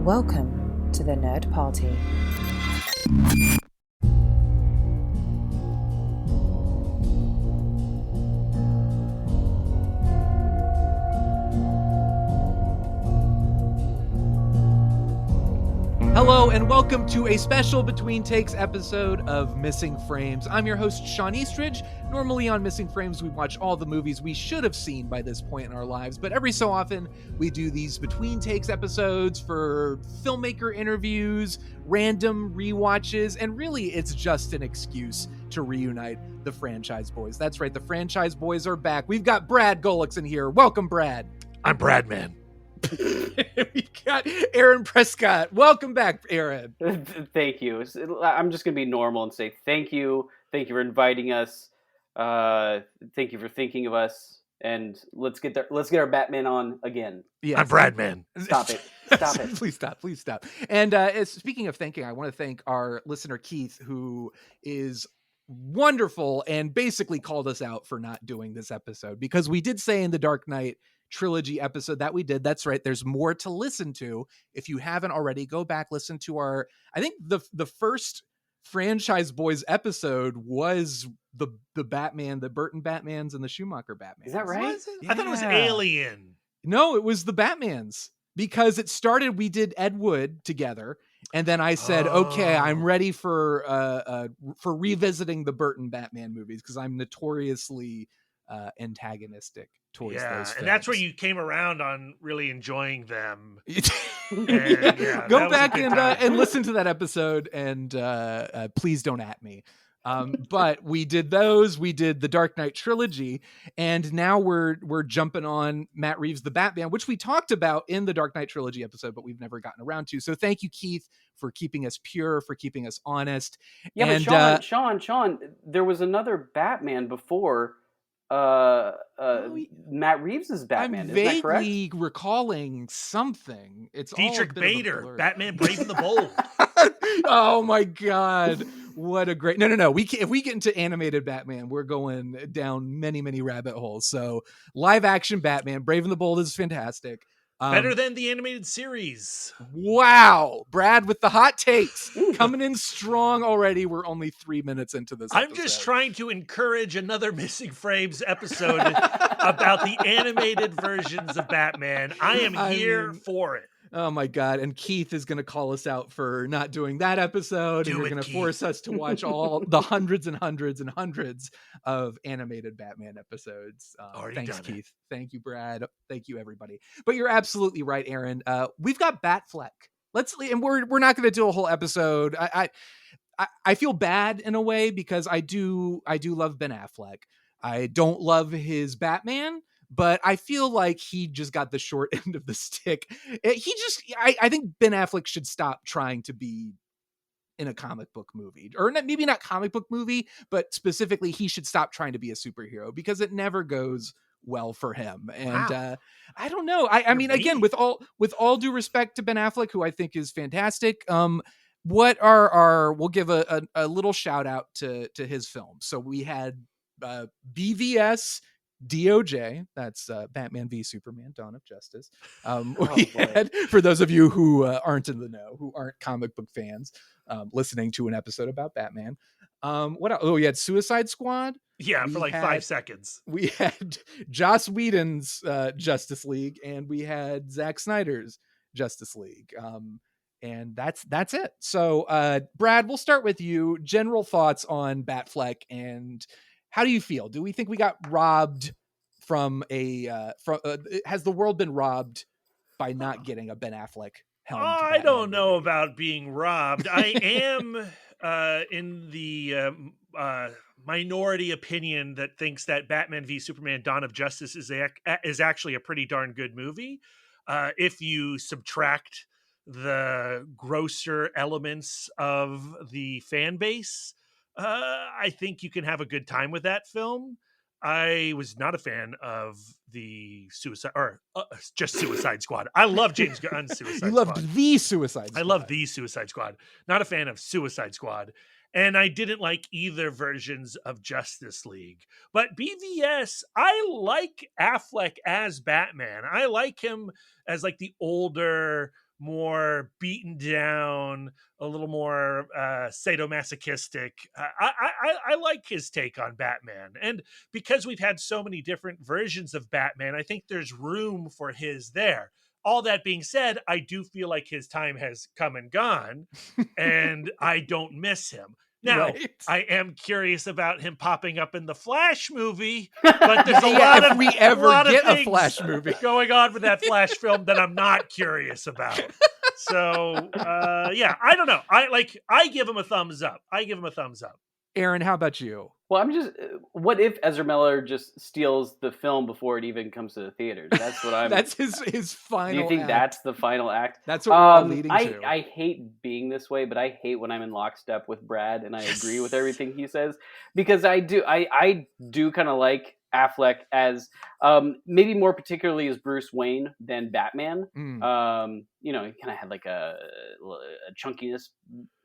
Welcome to the Nerd Party. Hello and welcome to a special Between Takes episode of Missing Frames. I'm your host, Shawn Eastridge. Normally on Missing Frames, we watch all the movies we should have seen by this point in our lives, but every so often we do these Between Takes episodes for filmmaker interviews, random rewatches, and really it's just an excuse to reunite the Franchyze Boyz. That's right, the Franchyze Boyz are back. We've got Brad Gullickson here. Welcome, Brad. I'm Brad, man. We got Aaron Prescott. Welcome back, Aaron. Thank you. I'm just going to be normal and say thank you. Thank you for inviting us. Thank you for thinking of us. And let's get our Batman on again. Yes. I'm Brad, man. Stop it. Stop it. Please stop. And speaking of thanking, I want to thank our listener, Keith, who is wonderful and basically called us out for not doing this episode because we did say in the Dark Knight trilogy episode that we did. That's right. There's more to listen to. If you haven't already, go back, listen to I think the first Franchyze Boyz episode was the Batman, the Burton Batmans and the Schumacher Batmans. Is that right? Yeah. I thought it was Alien. No, it was the Batmans because it started, we did Ed Wood together. And then I said, okay, I'm ready for revisiting the Burton Batman movies because I'm notoriously antagonistic towards those films. And that's where you came around on really enjoying them. Go back and listen to that episode and please don't at me. But we did those. We did the Dark Knight trilogy, and now we're jumping on Matt Reeves The Batman, which we talked about in the Dark Knight trilogy episode, but we've never gotten around to. So thank you, Keith, for keeping us pure, for keeping us honest. Yeah, and, but Sean, there was another Batman before Matt Reeves's Batman. I'm Isn't that correct? vaguely recalling something. It's Dietrich all a bit of a Bader, blur. Batman Brave and the Bold. Oh my God. What a great, no. If we get into animated Batman, we're going down many rabbit holes. So live action Batman, Brave and the Bold is fantastic. Better than the animated series. Wow. Brad with the hot takes coming in strong already. We're only 3 minutes into this I'm episode. just trying to encourage another Missing Frames episode about the animated versions of Batman. I am here for it. Oh my God. And Keith is going to call us out for not doing that episode. And you're going to force us to watch all the hundreds and hundreds and hundreds of animated Batman episodes. Thanks, Keith. Thank you, Brad. Thank you, everybody. But you're absolutely right, Aaron. We've got Batfleck. And we're not going to do a whole episode. I feel bad in a way because I do love Ben Affleck. I don't love his Batman, but I feel like he just got the short end of the stick. I think Ben Affleck should stop trying to be in a comic book movie, or maybe not comic book movie, but specifically he should stop trying to be a superhero because it never goes well for him. And I don't know. I mean, again, with all due respect to Ben Affleck, who I think is fantastic. We'll give a little shout out to his films. So we had BVS, DOJ, that's Batman v Superman, Dawn of Justice. We had, for those of you who aren't in the know, who aren't comic book fans, listening to an episode about Batman. What else? Oh, we had Suicide Squad. Yeah, for like 5 seconds. We had Joss Whedon's Justice League, and we had Zack Snyder's Justice League. And that's it. So, Brad, we'll start with you. General thoughts on Batfleck, and how do you feel? Do we think we got robbed from has the world been robbed by not getting a Ben Affleck helmed I Batman don't know movie? about being robbed. I am in the minority opinion that thinks that Batman v Superman Dawn of Justice is actually a pretty darn good movie. If you subtract the grosser elements of the fan base, I think you can have a good time with that film. I was not a fan of the Suicide Squad. I love James Gunn's Suicide Squad. You loved the Suicide Squad. I love the Suicide Squad. Not a fan of Suicide Squad. And I didn't like either versions of Justice League. But BVS, I like Affleck as Batman. I like him as like the older, more beaten down, a little more sadomasochistic. I like his take on Batman. And because we've had so many different versions of Batman, I think there's room for his there. All that being said, I do feel like his time has come and gone, and I don't miss him. Now, Right. I am curious about him popping up in the Flash movie, but there's a lot if of we ever get a things Flash movie going on with that Flash film that I'm not curious about. So, yeah, I don't know. I give him a thumbs up. Aaron, how about you? Well, I'm just. What if Ezra Miller just steals the film before it even comes to the theaters? That's what I'm. That's his final. Do you think act. that's the final act? That's what we're all leading to. I hate being this way, but I hate when I'm in lockstep with Brad and I agree with everything he says, because I do kind of like Affleck as maybe more particularly as Bruce Wayne than Batman. You know, he kind of had like a chunkiness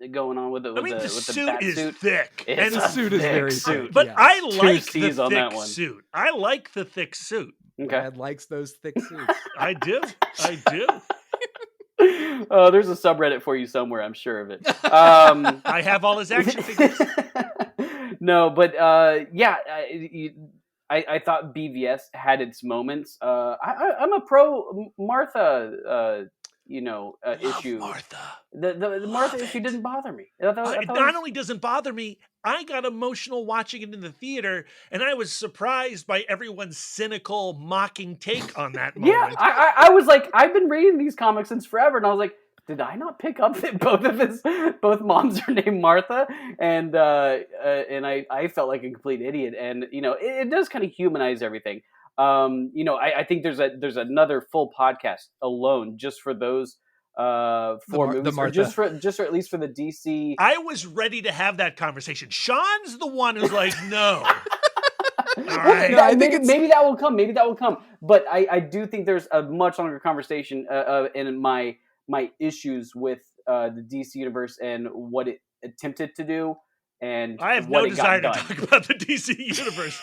going on with it. The suit is thick, and the suit is very thick. But yeah. I like the C's on thick that one. suit. I like the thick suit. Okay, Brad likes those thick suits. I do. There's a subreddit for you somewhere, I'm sure of it. I have all his action figures. No, but yeah, I thought BVS had its moments. I'm a pro Martha, issue. Martha. The Martha issue didn't bother me. I thought It not only doesn't bother me, I got emotional watching it in the theater, and I was surprised by everyone's cynical, mocking take on that moment. Yeah, I was like, I've been reading these comics since forever, and I was like, did I not pick up that both moms are named Martha? And I felt like a complete idiot. And it does kind of humanize everything. I think there's another full podcast alone just for those four movies, or just for at least for the DC. I was ready to have that conversation. Sean's the one who's like, no. All right. No, I think maybe that will come. But I do think there's a much longer conversation in my issues with the DC universe and what it attempted to do. And I have no desire to talk about the DC universe,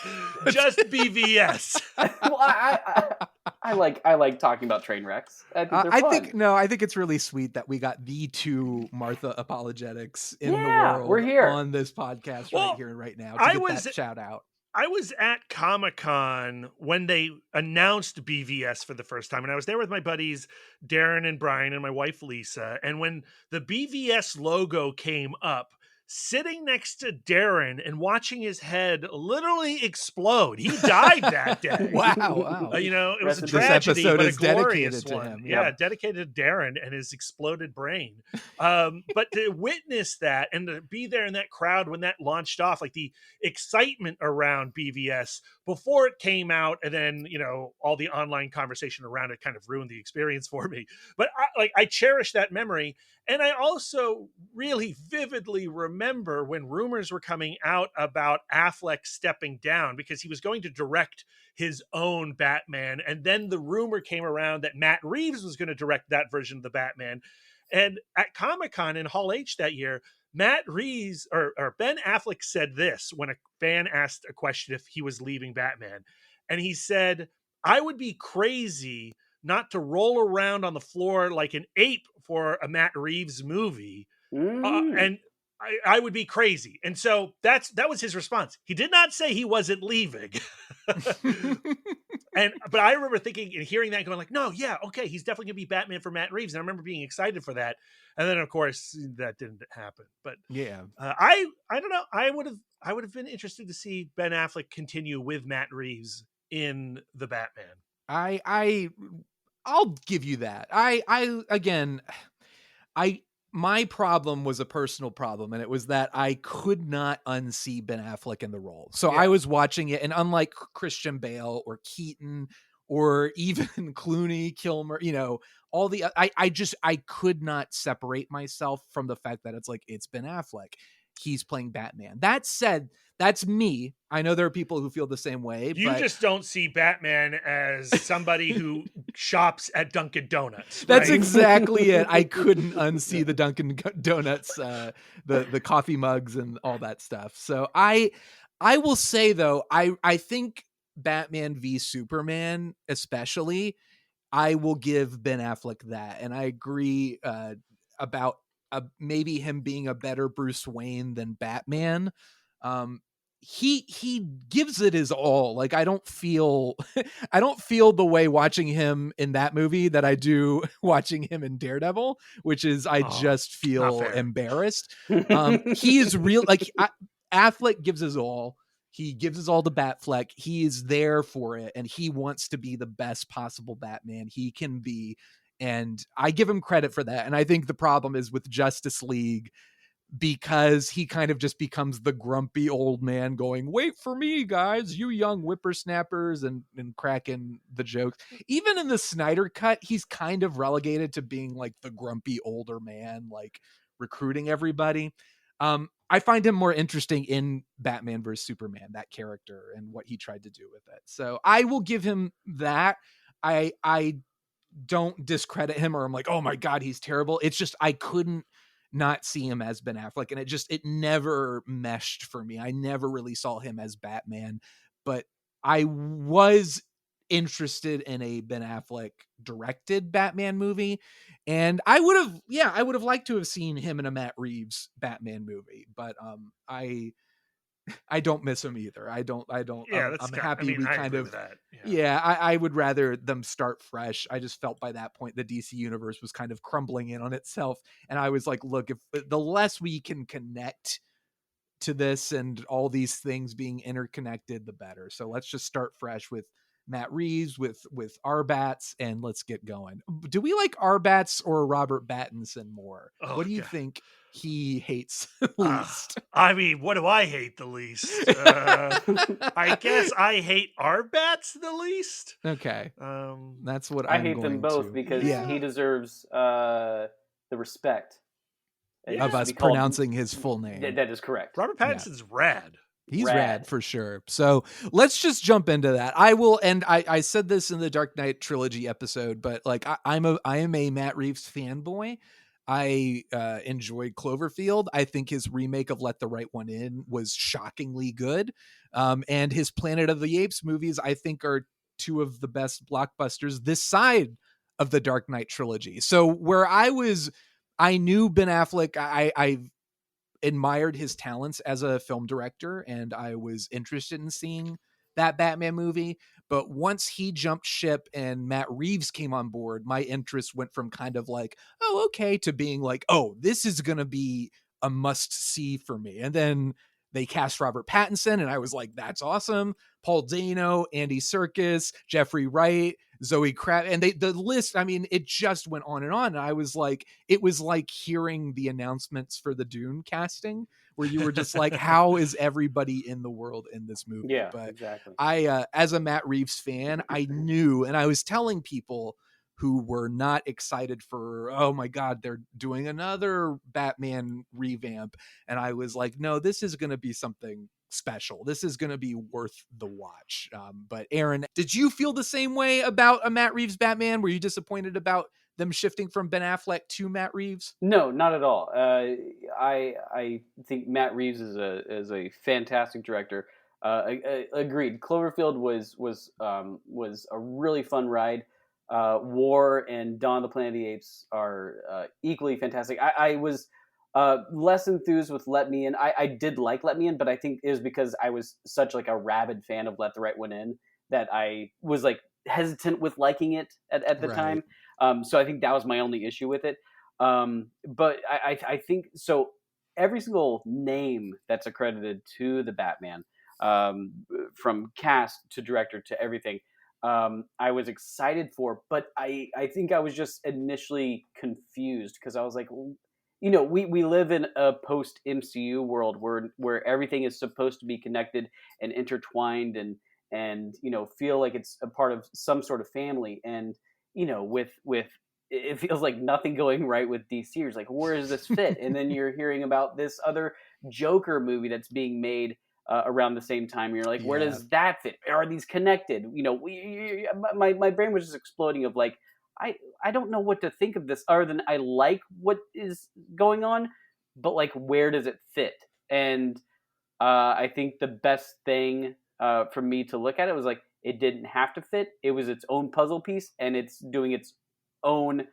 just BVS. Well, I like talking about train wrecks. I think it's really sweet that we got the two Martha apologetics in the world we're here on this podcast right here and right now. That shout out. I was at Comic-Con when they announced BVS for the first time, and I was there with my buddies Darren and Brian and my wife Lisa. And when the BVS logo came up, sitting next to Darren and watching his head literally explode. He died that day. Wow. It was a tragedy, but a glorious one. Him. Yeah, dedicated to Darren and his exploded brain. But to witness that and to be there in that crowd when that launched off, like the excitement around BVS before it came out, and then, all the online conversation around it kind of ruined the experience for me. But I cherish that memory. And I also really vividly remember when rumors were coming out about Affleck stepping down because he was going to direct his own Batman. And then the rumor came around that Matt Reeves was going to direct that version of the Batman. And at Comic-Con in Hall H that year, Matt Reeves or Ben Affleck said this when a fan asked a question if he was leaving Batman. And he said, "I would be crazy not to roll around on the floor like an ape for a Matt Reeves movie. And I would be crazy." And so that was his response. He did not say he wasn't leaving. But I remember thinking and hearing that going like, no, yeah, okay, he's definitely gonna be Batman for Matt Reeves. And I remember being excited for that. And then of course that didn't happen. But yeah, I don't know. I would have been interested to see Ben Affleck continue with Matt Reeves in the Batman. I'll give you that. My problem was a personal problem, and it was that I could not unsee Ben Affleck in the role. So I was watching it, and unlike Christian Bale or Keaton or even Clooney, Kilmer, all the, I could not separate myself from the fact that it's Ben Affleck. He's playing Batman. That said, that's me. I know there are people who feel the same way. You just don't see Batman as somebody who shops at Dunkin' Donuts. Right? That's exactly it. I couldn't unsee the Dunkin' Donuts, the coffee mugs and all that stuff. So I will say though, I think Batman v Superman especially, I will give Ben Affleck that. And I agree about maybe him being a better Bruce Wayne than Batman. He gives it his all. Like, I don't feel the way watching him in that movie that I do watching him in Daredevil, which is I just feel embarrassed. He is real. Like, Affleck gives his all. He gives his all to Batfleck. He is there for it, and he wants to be the best possible Batman he can be. And I give him credit for that. And I think the problem is with Justice League, because he kind of just becomes the grumpy old man going, wait for me, guys, you young whippersnappers, and cracking the jokes. Even in the Snyder cut, he's kind of relegated to being like the grumpy older man, like recruiting everybody. I find him more interesting in Batman vs. Superman, that character, and what he tried to do with it. So I will give him that. I don't discredit him, or I'm like, oh my God, he's terrible. It's just, I couldn't not see him as Ben Affleck, and it never meshed for me. I never really saw him as Batman, but I was interested in a Ben Affleck directed Batman movie, and I would have liked to have seen him in a Matt Reeves Batman movie, but I don't miss him either. I don't. Yeah, I'm happy we kind of. That. Yeah, I would rather them start fresh. I just felt by that point the DC universe was kind of crumbling in on itself, and I was like, look, if the less we can connect to this and all these things being interconnected, the better. So let's just start fresh with Matt Reeves, with R-Batz, and let's get going. Do we like R-Batz or Robert Battinson more? What do you think he hates least? I mean, what do I hate the least? I guess I hate R-Batz the least. Okay. That's what I hate them both because he deserves the respect of us pronouncing his full name. That is correct. Robert Pattinson's rad. He's rad for sure. So let's just jump into that. I will, and I said this in the Dark Knight trilogy episode, but like I am a Matt Reeves fanboy. I enjoyed Cloverfield. I think his remake of Let the Right One In was shockingly good. And his Planet of the Apes movies, I think, are two of the best blockbusters this side of the Dark Knight trilogy. So where I knew Ben Affleck, I admired his talents as a film director, and I was interested in seeing that Batman movie. But once he jumped ship and Matt Reeves came on board, my interest went from kind of like, oh, okay, to being like, oh, this is going to be a must see for me. And then they cast Robert Pattinson, and I was like, that's awesome. Paul Dano, Andy Serkis, Jeffrey Wright, Zoe Kravitz, and the list, I mean, it just went on. And I was like, it was like hearing the announcements for the Dune casting, where you were just like, how is everybody in the world in this movie? Yeah, but exactly. I, as a Matt Reeves fan, I knew, and I was telling people who were not excited for, oh my God, they're doing another Batman revamp. And I was like, no, this is going to be something special. This is going to be worth the watch. But Aaron, did you feel the same way about a Matt Reeves Batman? Were you disappointed about them shifting from Ben Affleck to Matt Reeves? No, not at all. I think Matt Reeves is a fantastic director. Agreed. Cloverfield was a really fun ride. War and Dawn of the Planet of the Apes are equally fantastic. I was less enthused with Let Me In. I did like Let Me In, but I think it was because I was such like a rabid fan of Let the Right One In that I was like hesitant with liking it at the time. So I think that was my only issue with it. But I think so. Every single name that's accredited to the Batman, from cast to director to everything, I was excited for, but I think I was just initially confused because I was like, you know, we live in a post MCU world where everything is supposed to be connected and intertwined and you know, feel like it's a part of some sort of family. And you know, with it feels like nothing going right with DC. You're like, where does this fit? And then you're hearing about this other Joker movie that's being made around the same time. You're like, where does that fit? Are these connected? You know, my brain was just exploding of like, I don't know what to think of this other than I like what is going on, but like, where does it fit? And I think the best thing for me to look at it was like, It didn't have to fit. It was its own puzzle piece, and it's doing its own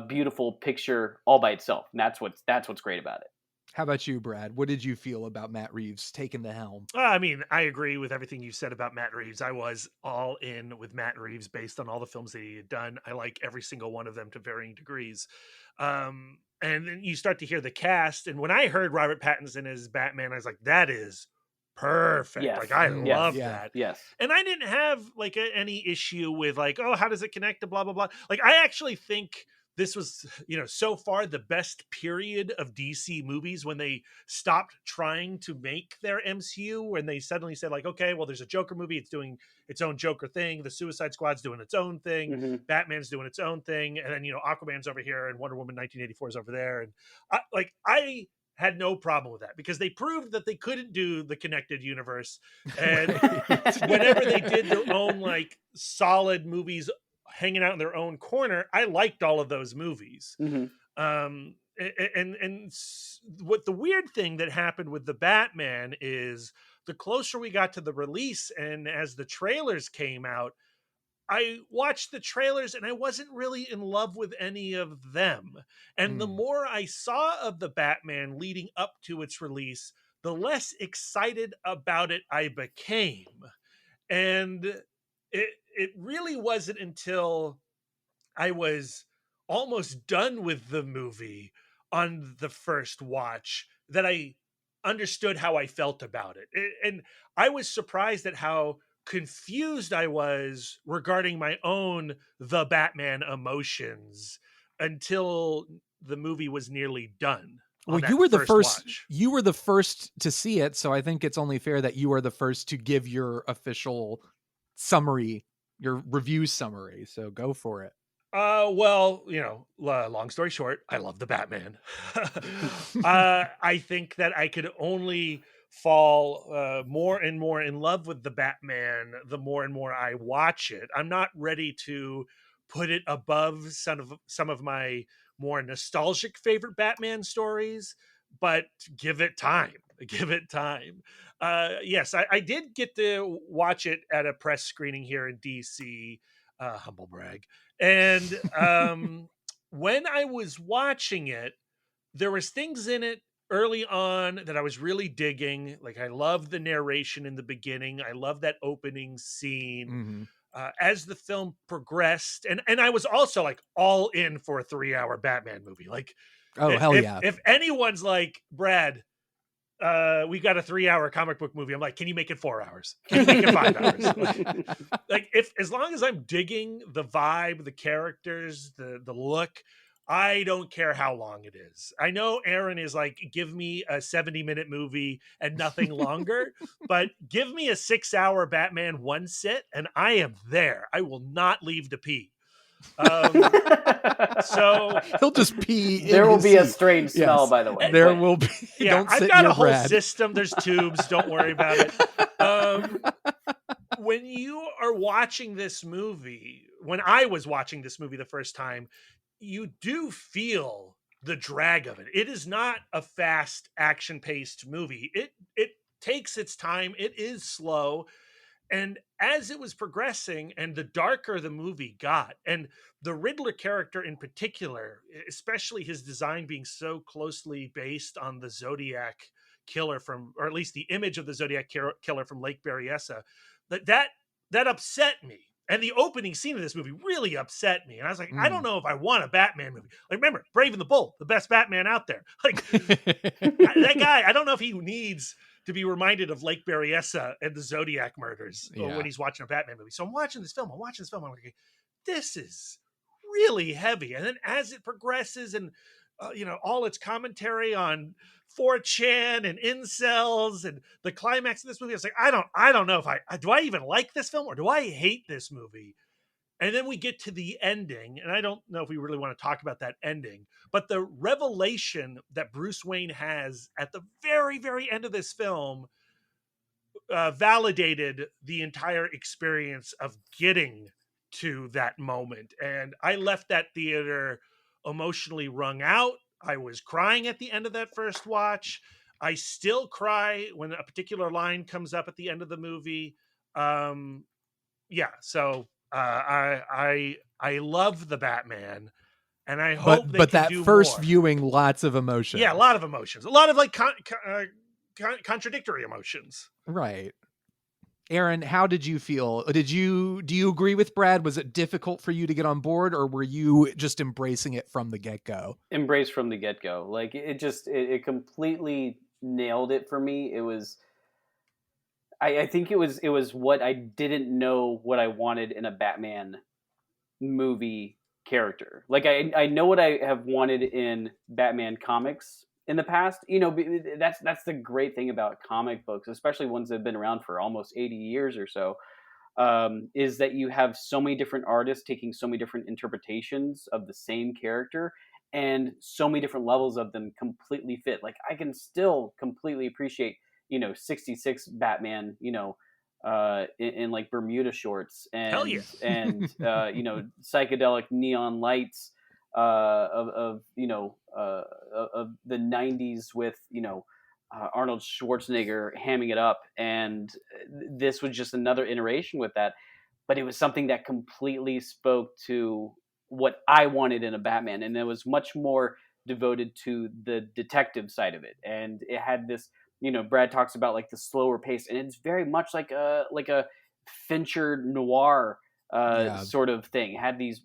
beautiful picture all by itself. And that's what's great about it. How about you, Brad? What did you feel about Matt Reeves taking the helm? I mean, I agree with everything you said about Matt Reeves. I was all in with Matt Reeves based on all the films that he had done. I like every single one of them to varying degrees. And then you start to hear the cast. And when I heard Robert Pattinson as Batman, I was like, that is perfect. Yes. Like, I love Yeah. that. Yes. And I didn't have like any issue with like, oh, how does it connect to blah, blah, blah. Like, I actually think this was, so far the best period of DC movies when they stopped trying to make their MCU, when they suddenly said like, okay, well, there's a Joker movie. It's doing its own Joker thing. The Suicide Squad's doing its own thing. Mm-hmm. Batman's doing its own thing. And then, Aquaman's over here and Wonder Woman 1984 is over there. And I had no problem with that because they proved that they couldn't do the connected universe. And whenever they did their own like solid movies hanging out in their own corner, I liked all of those movies. Mm-hmm. And what the weird thing that happened with the Batman is the closer we got to the release and as the trailers came out, I watched the trailers and I wasn't really in love with any of them. And the more I saw of the Batman leading up to its release, the less excited about it I became. And it really wasn't until I was almost done with the movie on the first watch that I understood how I felt about it. And I was surprised at how confused I was regarding my own The Batman emotions until the movie was nearly done. Well, you were the first. You were the first to see it, so I think it's only fair that you are the first to give your official summary, your review summary. So go for it. Well, long story short, I love the Batman. I think that I could only fall more and more in love with the Batman the more and more I watch it. I'm not ready to put it above some of my more nostalgic favorite Batman stories, but give it time. Yes, I did get to watch it at a press screening here in DC. Humble brag. And when I was watching it, there was things in it early on that I was really digging. Like, I love the narration in the beginning. I love that opening scene. As the film progressed, and I was also like all in for a 3-hour Batman movie. Like, if anyone's like, Brad, we got a 3-hour comic book movie, I'm like, can you make it 4 hours? Can you make it 5 hours? Like, if as long as I'm digging the vibe, the characters, the look, I don't care how long it is. I know Aaron is like, give me a 70-minute movie and nothing longer, but give me a 6-hour Batman one sit and I am there. I will not leave to pee. So he'll just pee. There will be a strange smell, by the way. There will be. Yeah, I've got a whole system. There's tubes. Don't worry about it. When you are watching this movie, when I was watching this movie the first time, you do feel the drag of it. It is not a fast, action-paced movie. It takes its time. It is slow. And as it was progressing and the darker the movie got, and the Riddler character in particular, especially his design being so closely based on the Zodiac killer or at least the image of the Zodiac killer from Lake Berryessa, that upset me. And the opening scene of this movie really upset me. And I was like, I don't know if I want a Batman movie. Like, remember, Brave and the Bold, the best Batman out there. Like, that guy, I don't know if he needs to be reminded of Lake Berryessa and the Zodiac murders when he's watching a Batman movie. So I'm watching this film. I'm like, this is really heavy. And then as it progresses and, all its commentary on 4chan and incels and the climax of this movie, I was like, I don't know if do I even like this film or do I hate this movie? And then we get to the ending, and I don't know if we really want to talk about that ending, but the revelation that Bruce Wayne has at the very, very end of this film validated the entire experience of getting to that moment. And I left that theater emotionally wrung out. I was crying at the end of that first watch. I still cry when a particular line comes up at the end of the movie. So I love the Batman, and I hope they can that do first more. viewing, lots of emotions. Yeah, a lot of emotions, a lot of like contradictory emotions. Right. Aaron, how did you feel? Do you agree with Brad? Was it difficult for you to get on board, or were you just embracing it from the get-go? Embrace from the get-go. Like it completely nailed it for me. It was, I think it was what I didn't know what I wanted in a Batman movie character. Like I know what I have wanted in Batman comics in the past. That's the great thing about comic books, especially ones that have been around for almost 80 years or so, is that you have so many different artists taking so many different interpretations of the same character, and so many different levels of them completely fit. Like I can still completely appreciate 66 Batman, in like Bermuda shorts and Hell yeah. and psychedelic neon lights of the 90s with Arnold Schwarzenegger hamming it up, and this was just another iteration with that, but it was something that completely spoke to what I wanted in a Batman, and it was much more devoted to the detective side of it, and it had this, Brad talks about like the slower pace, and it's very much like a Fincher noir sort of thing. It had these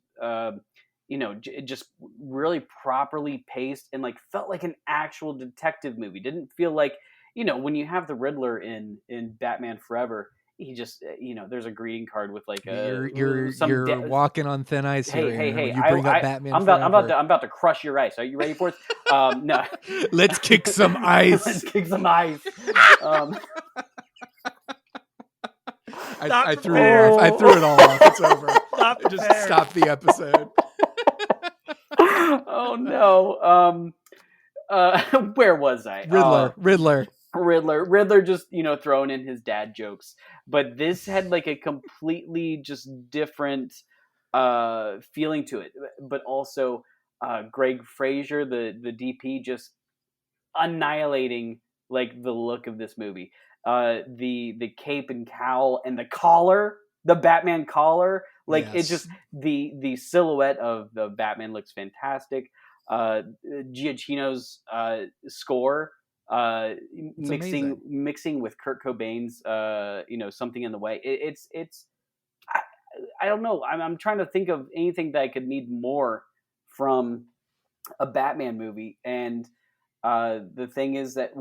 just really properly paced and like felt like an actual detective movie. Didn't feel like, when you have the Riddler in Batman Forever, he just, there's a greeting card with like you're walking on thin ice here. Hey! You bring up Batman. I'm about to crush your ice. Are you ready for it? No. Let's kick some ice. Let's kick some ice. I threw it off. I threw it all off. It's over. Stop the episode. Oh no. Where was I? Riddler just, throwing in his dad jokes. But this had like a completely just different feeling to it. But also Greg Fraser, the DP, just annihilating like the look of this movie. The cape and cowl and the collar, the Batman collar, like it's just the silhouette of the Batman looks fantastic. Giacchino's score, mixing with Kurt Cobain's Something in the Way. I don't know. I'm trying to think of anything that I could need more from a Batman movie, and the thing is that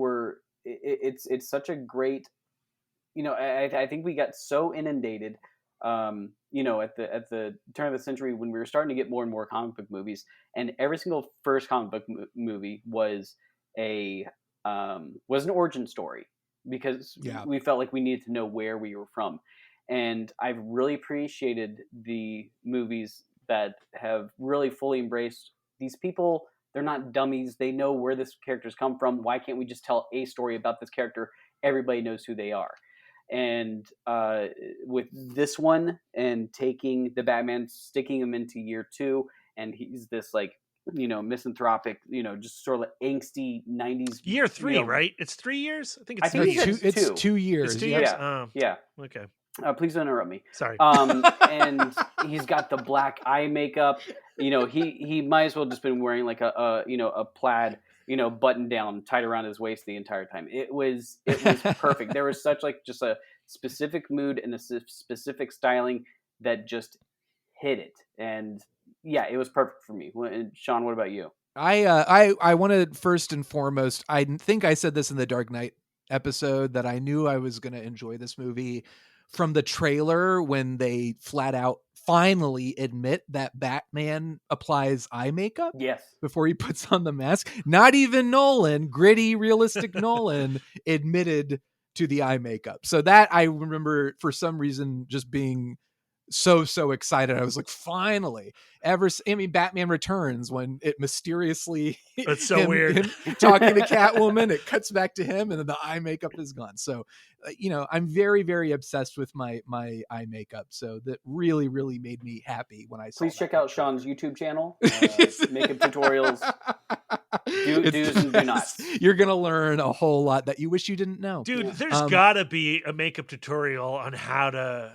it's such a great, I think we got so inundated, at the turn of the century when we were starting to get more and more comic book movies, and every single first comic book movie was an origin story, because we felt like we needed to know where we were from. And I've really appreciated the movies that have really fully embraced these people. They're not dummies. They know where this character's come from. Why can't we just tell a story about this character? Everybody knows who they are. And with this one, and taking the Batman, sticking him into year 2, and he's this like, misanthropic, just sort of angsty 90s. Year 3, right? It's 3 years? I think it's 2 years. It's 2 years? Yeah. Okay. Please don't interrupt me. Sorry. And he's got the black eye makeup. He might as well just been wearing like a plaid, button down tied around his waist the entire time. It was perfect. There was such like just a specific mood and a specific styling that just hit it. And yeah, it was perfect for me. Shawn, what about you? I wanted, first and foremost, I think I said this in the Dark Knight episode, that I knew I was going to enjoy this movie from the trailer, when they flat out finally admit that Batman applies eye makeup before he puts on the mask. Not even Nolan, gritty, realistic Nolan, admitted to the eye makeup. So that I remember, for some reason, just being so excited. I was like, finally. Batman Returns, when it mysteriously, that's so weird, him talking to Catwoman, it cuts back to him and then the eye makeup is gone. So I'm very, very obsessed with my eye makeup, so that really made me happy when I saw. Please check out Shawn's YouTube channel, makeup tutorials, do's and do nots. You're gonna learn a whole lot that you wish you didn't know, dude. There's gotta be a makeup tutorial on how to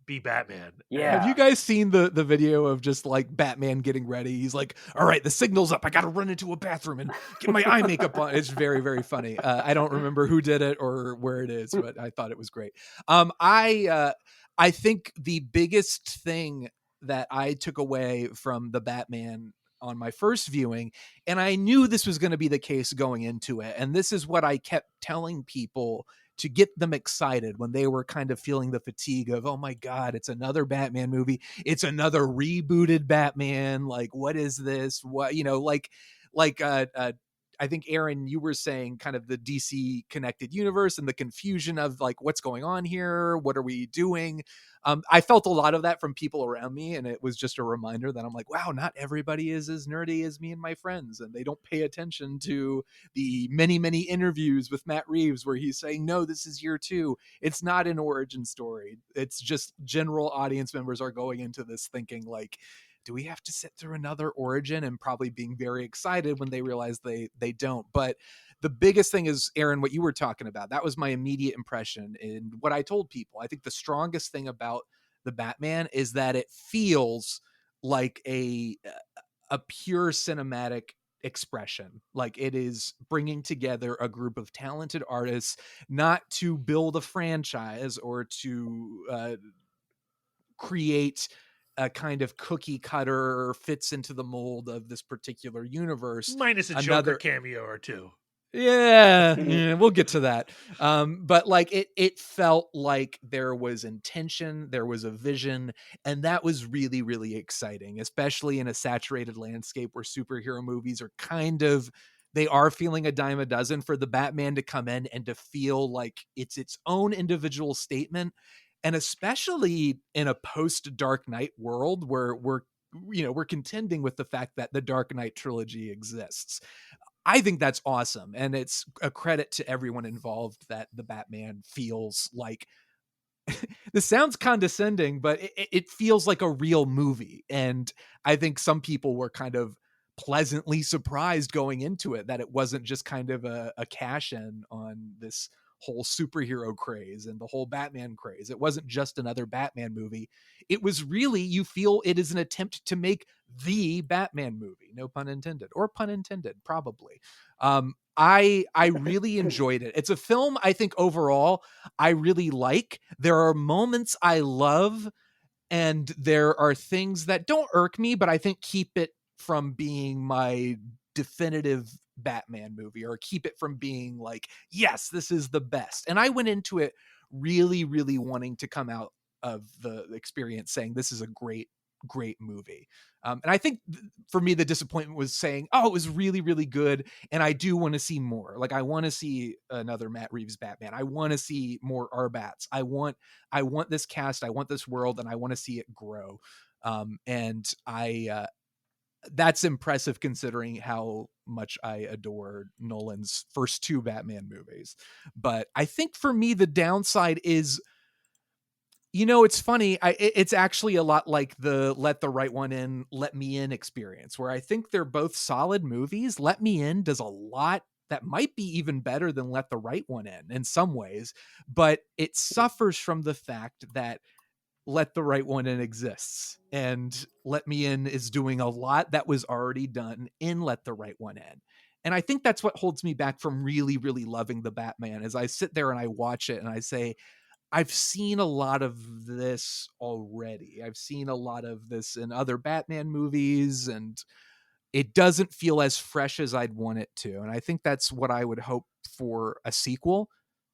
be Batman. Yeah. Have you guys seen the video of just like Batman getting ready? He's like, all right, the signal's up. I got to run into a bathroom and get my eye makeup on. It's very, very funny. I don't remember who did it or where it is, but I thought it was great. I think the biggest thing that I took away from the Batman on my first viewing, and I knew this was going to be the case going into it, and this is what I kept telling people to get them excited when they were kind of feeling the fatigue of, oh my God, it's another Batman movie. It's another rebooted Batman. Like, what is this? What, I think Aaron, you were saying kind of the DC connected universe and the confusion of like, what's going on here? What are we doing? I felt a lot of that from people around me. And it was just a reminder that I'm like, wow, not everybody is as nerdy as me and my friends. And they don't pay attention to the many, many interviews with Matt Reeves where he's saying, no, this is year 2. It's not an origin story. It's just general audience members are going into this thinking like, do we have to sit through another origin, and probably being very excited when they realize they don't. But the biggest thing is, Aaron, what you were talking about, that was my immediate impression. And what I told people, I think the strongest thing about the Batman is that it feels like a pure cinematic expression. Like it is bringing together a group of talented artists, not to build a franchise or to create a kind of cookie cutter fits into the mold of this particular universe. Minus a Joker cameo or two. Yeah, we'll get to that. But like it felt like there was intention, there was a vision, and that was really, really exciting, especially in a saturated landscape where superhero movies are they are feeling a dime a dozen. For the Batman to come in and to feel like it's its own individual statement. And especially in a post Dark Knight world where we're contending with the fact that the Dark Knight trilogy exists. I think that's awesome. And it's a credit to everyone involved that the Batman feels like, this sounds condescending, but it feels like a real movie. And I think some people were kind of pleasantly surprised going into it that it wasn't just kind of a cash in on this whole superhero craze and the whole Batman craze. It wasn't just another Batman movie. It was really, you feel it is an attempt to make the Batman movie. No pun intended, or pun intended, probably. I really enjoyed it. It's a film I think overall I really like. There are moments I love, and there are things that don't irk me, but I think keep it from being my definitive Batman movie, or keep it from being like, yes, this is the best. And I went into it really, really wanting to come out of the experience saying this is a great movie. And I think for me, the disappointment was saying, oh, it was really, really good. And I do want to see more. Like, I want to see another Matt Reeves Batman. I want to see more R-Batz. I want this cast. I want this world, and I want to see it grow. And that's impressive considering how much I adore Nolan's first 2 Batman movies. But I think for me, the downside is, it's funny. It's actually a lot like the Let the Right One In, Let Me In experience, where I think they're both solid movies. Let Me In does a lot that might be even better than Let the Right One In some ways, but it suffers from the fact that Let the Right One In exists, and Let Me In is doing a lot that was already done in Let the Right One In. And I think that's what holds me back from really, really loving the Batman. As I sit there and I watch it and I say, I've seen a lot of this already. I've seen a lot of this in other Batman movies, and it doesn't feel as fresh as I'd want it to. And I think that's what I would hope for a sequel,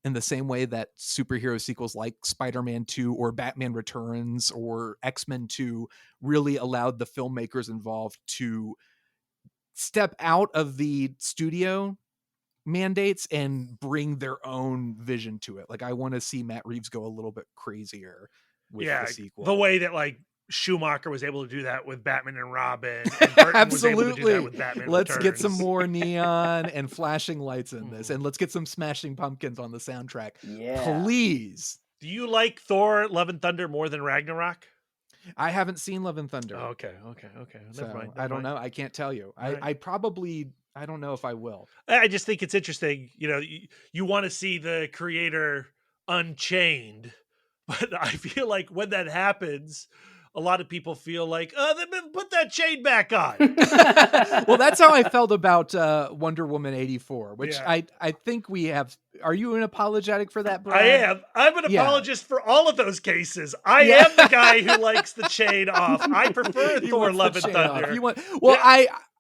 in the same way that superhero sequels like Spider-Man 2 or Batman Returns or X-Men 2 really allowed the filmmakers involved to step out of the studio mandates and bring their own vision to it. Like, I want to see Matt Reeves go a little bit crazier with the sequel. The way that like Schumacher was able to do that with Batman and Robin, and Burton was able to do that with Batman Let's Returns. get some more neon and flashing lights in this, and let's get some Smashing Pumpkins on the soundtrack. Yeah. Please. Do you like Thor Love and Thunder more than Ragnarok? I haven't seen Love and Thunder. Oh, okay. So, Never mind. I don't know. I can't tell you. Right. I don't know if I will. I just think it's interesting. You want to see the creator unchained, But I feel like when that happens, a lot of people feel like, then put that chain back on. Well, that's how I felt about Wonder Woman 84, which Yeah. I think we have. Are you an apologetic for that, Brad? I am. I'm an apologist for all of those cases. I am the guy who likes the chain off. I prefer Thor: Love and Thunder.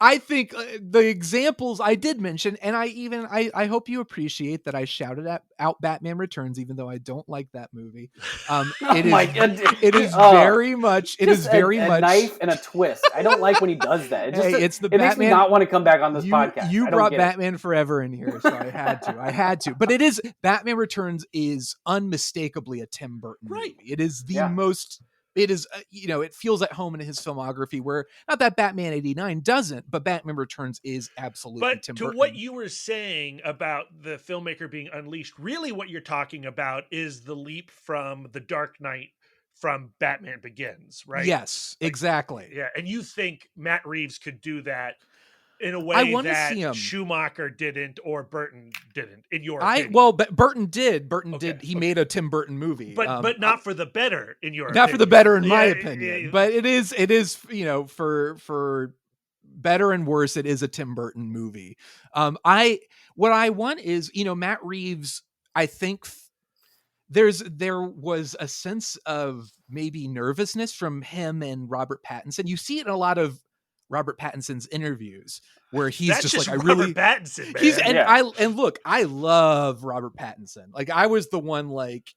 I think the examples I did mention, and I hope you appreciate that I shouted out Batman Returns, even though I don't like that movie. It is very much a knife and a twist. I don't like when he does that. It makes me not want to come back on this podcast. You brought Batman Forever in here, so I had to. But it is, Batman Returns is unmistakably a Tim Burton movie. It is the most. It is, it feels at home in his filmography, where not that Batman 89 doesn't, but Batman Returns is absolutely Tim Burton. But to what you were saying about the filmmaker being unleashed, really what you're talking about is the leap from The Dark Knight from Batman Begins, right? Yes, exactly. Yeah, and you think Matt Reeves could do that in a way that Schumacher didn't or Burton didn't, in your opinion? Well, but Burton did. Did. He made a Tim Burton movie, but not for the better, in your not opinion. for the better, in my opinion. Yeah. But it is for better and worse, it is a Tim Burton movie. What I want is, Matt Reeves. I think there was a sense of maybe nervousness from him and Robert Pattinson. You see it in a lot of Robert Pattinson's interviews, where he's just like, Robert Pattinson, man. I love Robert Pattinson. Like, I was the one, like,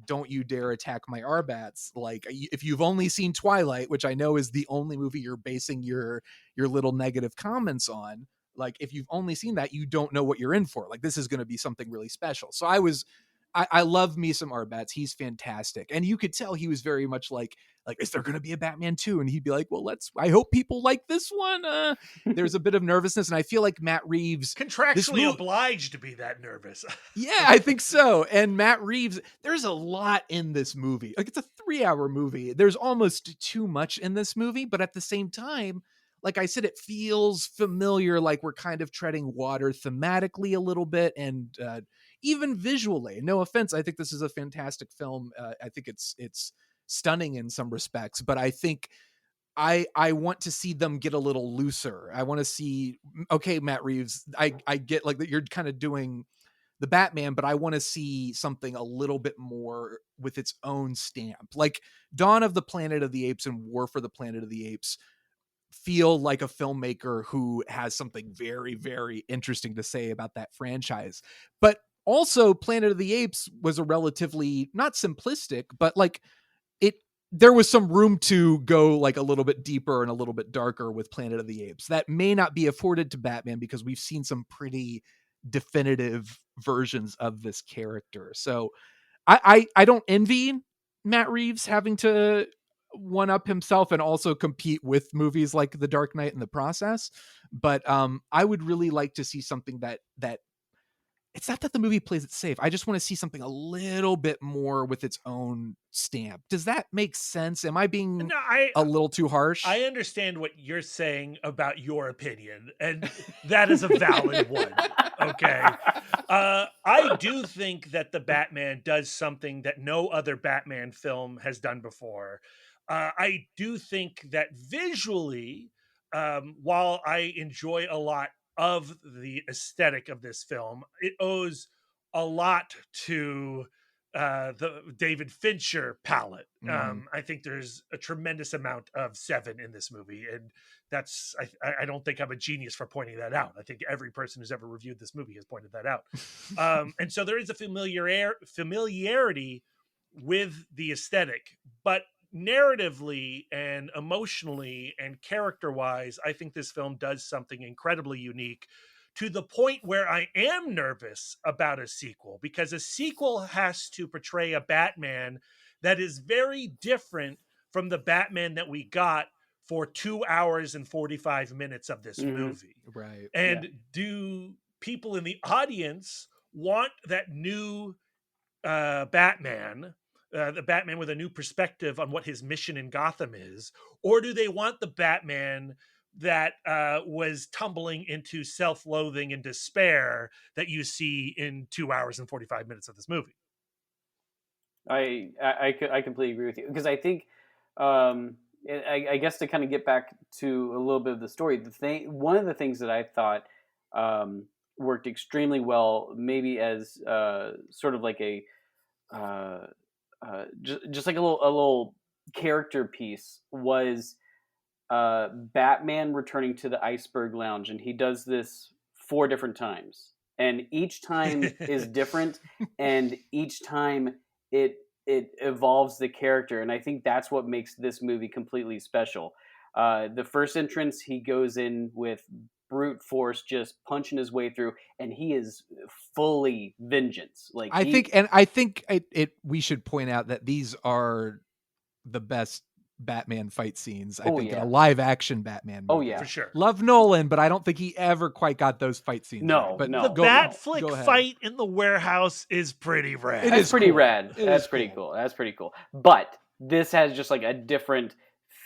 don't you dare attack my R-Batz. Like, if you've only seen Twilight, which I know is the only movie you're basing your little negative comments on, like, if you've only seen that, you don't know what you're in for. Like, this is going to be something really special. So I love me some R-Batz. He's fantastic. And you could tell he was very much like, is there going to be a Batman 2? And he'd be like, well, I hope people like this one. There's a bit of nervousness. And I feel like Matt Reeves contractually obliged to be that nervous. Yeah, I think so. And Matt Reeves, there's a lot in this movie. Like, it's a 3-hour movie. There's almost too much in this movie, but at the same time, like I said, it feels familiar, like we're kind of treading water thematically a little bit, and even visually. No offense, I think this is a fantastic film. I think it's stunning in some respects, but I think I want to see them get a little looser. I want to see, okay, Matt Reeves, I get like that you're kind of doing the Batman, but I want to see something a little bit more with its own stamp. Like Dawn of the Planet of the Apes and War for the Planet of the Apes feel like a filmmaker who has something very, very interesting to say about that franchise. But also Planet of the Apes was a relatively, not simplistic, but like there was some room to go like a little bit deeper and a little bit darker with Planet of the Apes that may not be afforded to Batman, because we've seen some pretty definitive versions of this character. So I don't envy Matt Reeves having to one up himself and also compete with movies like The Dark Knight in the process. But I would really like to see something that it's not that the movie plays it safe. I just want to see something a little bit more with its own stamp. Does that make sense? Am I being a little too harsh? I understand what you're saying about your opinion, and that is a valid one. Okay. I do think that the Batman does something that no other Batman film has done before. I do think that visually, while I enjoy a lot of the aesthetic of this film, it owes a lot to the David Fincher palette. I think there's a tremendous amount of Seven in this movie, and that's I don't think I'm a genius for pointing that out. I think every person who's ever reviewed this movie has pointed that out. And so there is a familiarity with the aesthetic, but narratively and emotionally and character-wise, I think this film does something incredibly unique, to the point where I am nervous about a sequel, because a sequel has to portray a Batman that is very different from the Batman that we got for 2 hours and 45 minutes of this movie. Right. And do people in the audience want that new Batman, the Batman with a new perspective on what his mission in Gotham is? Or do they want the Batman that was tumbling into self-loathing and despair that you see in 2 hours and 45 minutes of this movie? I completely agree with you, because I think, I guess to kind of get back to a little bit of the story, one of the things that I thought worked extremely well, maybe as sort of like a just like a little character piece, was Batman returning to the Iceberg Lounge, and he does this 4 different times, and each time is different, and each time it evolves the character, and I think that's what makes this movie completely special. The first entrance, he goes in with brute force, just punching his way through, and he is fully vengeance. Like, I think we should point out that these are the best Batman fight scenes, I think, in a live action Batman movie. Oh yeah, for sure. Love Nolan, but I don't think he ever quite got those fight scenes No, right. But no. The go Batflick ahead. fight in the warehouse is pretty rad. It That's is pretty cool. rad. It That's is pretty cool. cool. That's pretty cool. But this has just like a different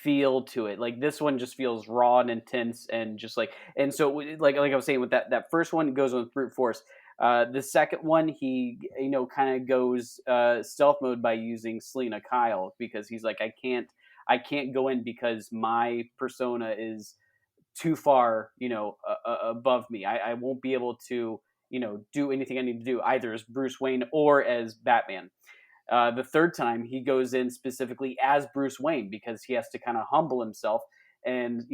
feel to it. Like, this one just feels raw and intense, and just like, and so like I was saying, with that first one goes with brute force. The second one, he kind of goes stealth mode by using Selena Kyle, because he's like, I can't go in because my persona is too far above me. I won't be able to do anything I need to do, either as Bruce Wayne or as Batman. The third time, he goes in specifically as Bruce Wayne, because he has to kind of humble himself and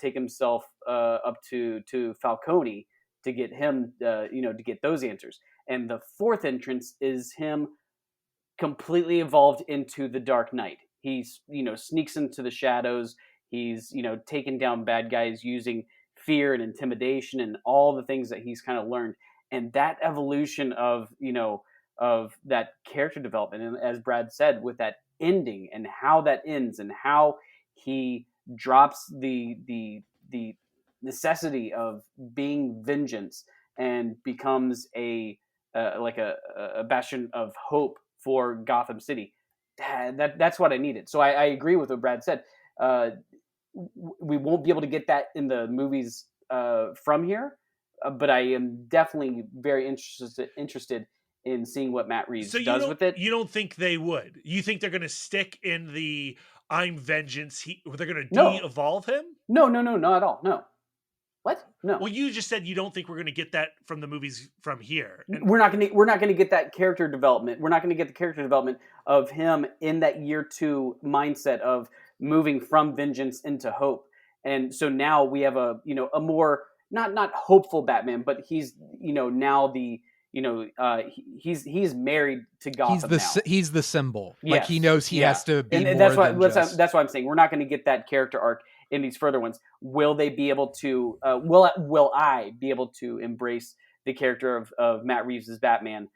take himself up to Falcone to get him to get those answers. And the fourth entrance is him completely evolved into the Dark Knight. He's sneaks into the shadows. He's taken down bad guys using fear and intimidation and all the things that he's kind of learned. And that evolution of that character development, and as Brad said, with that ending and how that ends, and how he drops the necessity of being vengeance and becomes a bastion of hope for Gotham City. That's what I needed. So I agree with what Brad said. We won't be able to get that in the movies from here, but I am definitely very interested in seeing what Matt Reeves does with it. You don't think they would? You think they're going to stick in the I'm vengeance? They're going to de-evolve him? No, not at all. No. What? No. Well, you just said you don't think we're going to get that from the movies from here. And we're not going to get that character development. We're not going to get the character development of him in that year 2 mindset of moving from vengeance into hope. And so now we have a more not hopeful Batman, but he's now the he's married to Gotham now. He's the symbol. Yes. Like, he knows he has to be and more that's than what just... that's what I'm saying. We're not going to get that character arc in these further ones. Will they be able to? Will I be able to embrace the character of Matt Reeves as Batman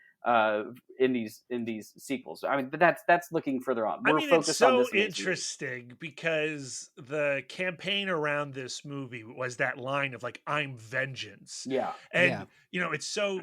in these sequels? I mean, but that's looking further on. We're focused it's so on this interesting because the campaign around this movie was that line of like, I'm vengeance. Yeah. And it's so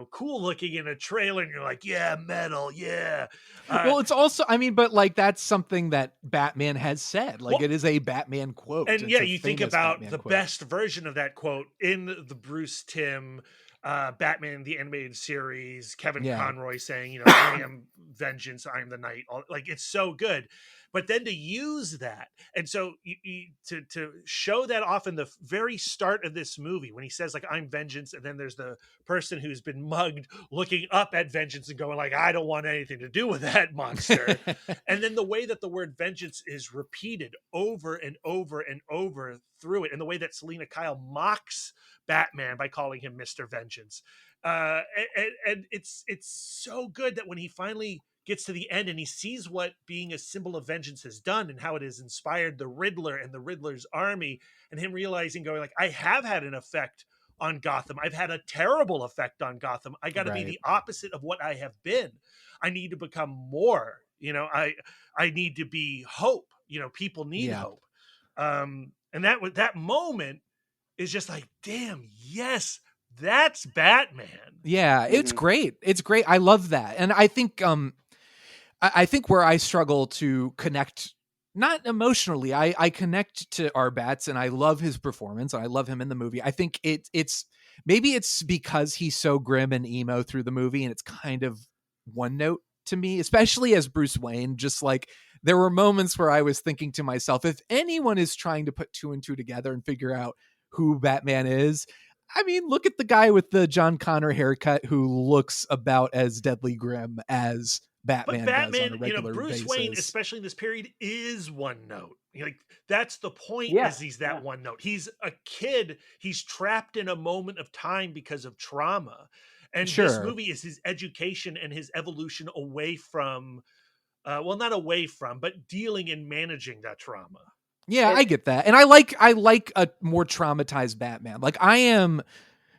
cool looking in a trailer, and you're like, yeah, metal, yeah. Well, it's also, but like, that's something that Batman has said. Like, it is a Batman quote. And it's you think about Batman the quote. best version of that quote in the Bruce Timm Batman the Animated Series, Kevin Conroy saying, I am vengeance, I am the night. Like, it's so good. But then to use that, and so to show that off in the very start of this movie, when he says, like, I'm vengeance, and then there's the person who's been mugged looking up at vengeance and going, like, I don't want anything to do with that monster. And then the way that the word vengeance is repeated over and over and over through it, and the way that Selena Kyle mocks Batman by calling him Mr. Vengeance. And it's so good that when he finally gets to the end and he sees what being a symbol of vengeance has done and how it has inspired the Riddler and the Riddler's army, and him realizing, going like, I have had an effect on Gotham. I've had a terrible effect on Gotham. I got to be the opposite of what I have been. I need to become more, I need to be hope. People need hope. And that moment is just like, damn, yes, that's Batman. Yeah, it's great. It's great. I love that. And I think I think where I struggle to connect, not emotionally, I connect to R-Batz, and I love his performance, and I love him in the movie. I think it's maybe it's because he's so grim and emo through the movie, and it's kind of one note to me, especially as Bruce Wayne. Just like there were moments where I was thinking to myself, if anyone is trying to put 2 and 2 together and figure out who Batman is, I mean, look at the guy with the John Connor haircut who looks about as deadly grim as Batman does on a regular Bruce basis. Wayne, especially in this period, is one note. Like that's the point. Yeah, is he's that one note. He's a kid. He's trapped in a moment of time because of trauma, and this movie is his education and his evolution away from, well, not away from, but dealing and managing that trauma. Yeah, I get that. And I like a more traumatized Batman. Like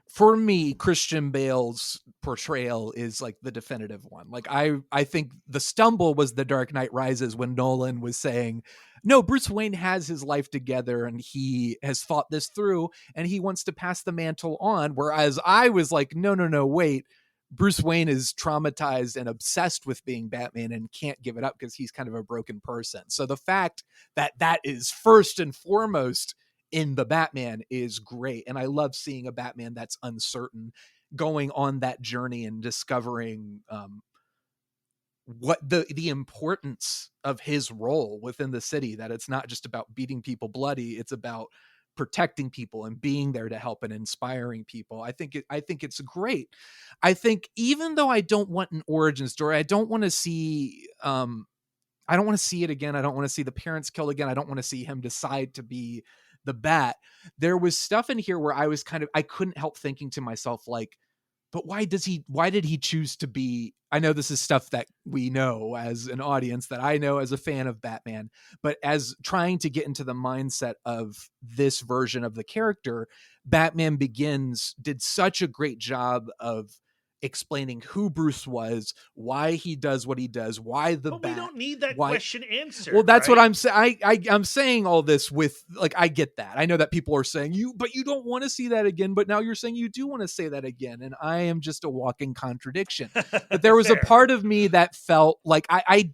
for me, Christian Bale's portrayal is like the definitive one. Like I think the stumble was The Dark Knight Rises when Nolan was saying, no, Bruce Wayne has his life together and he has thought this through and he wants to pass the mantle on. Whereas I was like, no, wait. Bruce Wayne is traumatized and obsessed with being Batman and can't give it up because he's kind of a broken person. So the fact that that is first and foremost in the Batman is great. And I love seeing a Batman that's uncertain going on that journey and discovering what the importance of his role within the city, that it's not just about beating people bloody. It's about protecting people and being there to help and inspiring people. I think it's great. I think even though I don't want an origin story, I don't want to see it again. I don't want to see the parents killed again. I don't want to see him decide to be the Bat. There was stuff in here where I couldn't help thinking to myself, like, but why did he choose to be? I know this is stuff that we know as an audience, that I know as a fan of Batman, but as trying to get into the mindset of this version of the character, Batman Begins did such a great job of explaining who Bruce was, why he does what he does, why the But Bat. We don't need that question answered. Well, that's right? what I'm saying. I'm saying all this with, like, I get that. I know that people are saying but you don't want to see that again. But now you're saying you do want to say that again. And I am just a walking contradiction. But there was a part of me that felt like I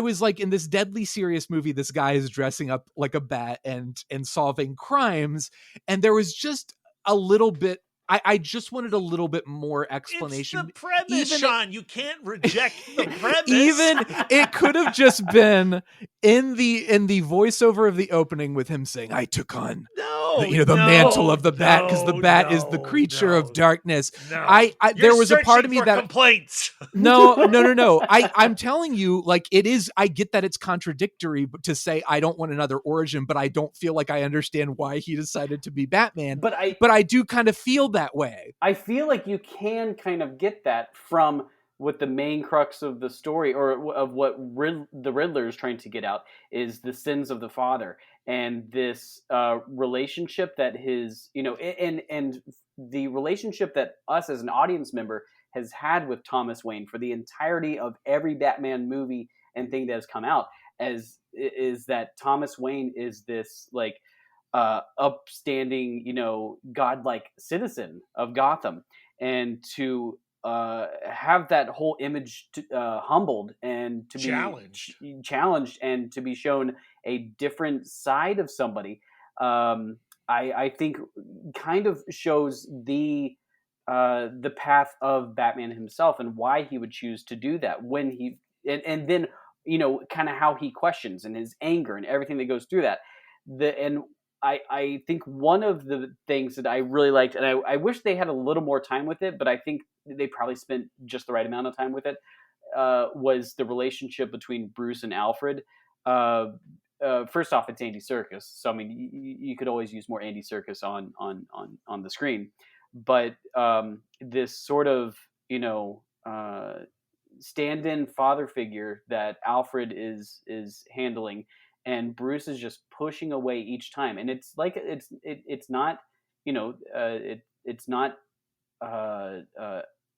was like, in this deadly serious movie, this guy is dressing up like a bat and solving crimes. And there was just a little bit, I just wanted a little bit more explanation. It's the premise, Sean. You can't reject the premise. Even it could have just been in the voiceover of the opening with him saying, "I took on the mantle of the Bat because the Bat is the creature of darkness." There was a part of me that complaints. No. I'm telling you, like, it is. I get that it's contradictory, but to say I don't want another origin, but I don't feel like I understand why he decided to be Batman. But I do kind of feel that way. I feel like you can kind of get that from what the main crux of the story, or of what the Riddler is trying to get out, is the sins of the father and this relationship that his, and the relationship that us as an audience member has had with Thomas Wayne for the entirety of every Batman movie and thing that has come out, is that Thomas Wayne is this like upstanding, godlike citizen of Gotham, and to have that whole image humbled and to be challenged and to be shown a different side of somebody, I think kind of shows the path of Batman himself and why he would choose to do that when he and then kind of how he questions and his anger and everything that goes through that. I think one of the things that I really liked, and I wish they had a little more time with it, but I think they probably spent just the right amount of time with it, was the relationship between Bruce and Alfred. First off, it's Andy Serkis, so I mean, you could always use more Andy Serkis on the screen, but this sort of stand-in father figure that Alfred is handling, and Bruce is just pushing away each time, and it's like it's not it's not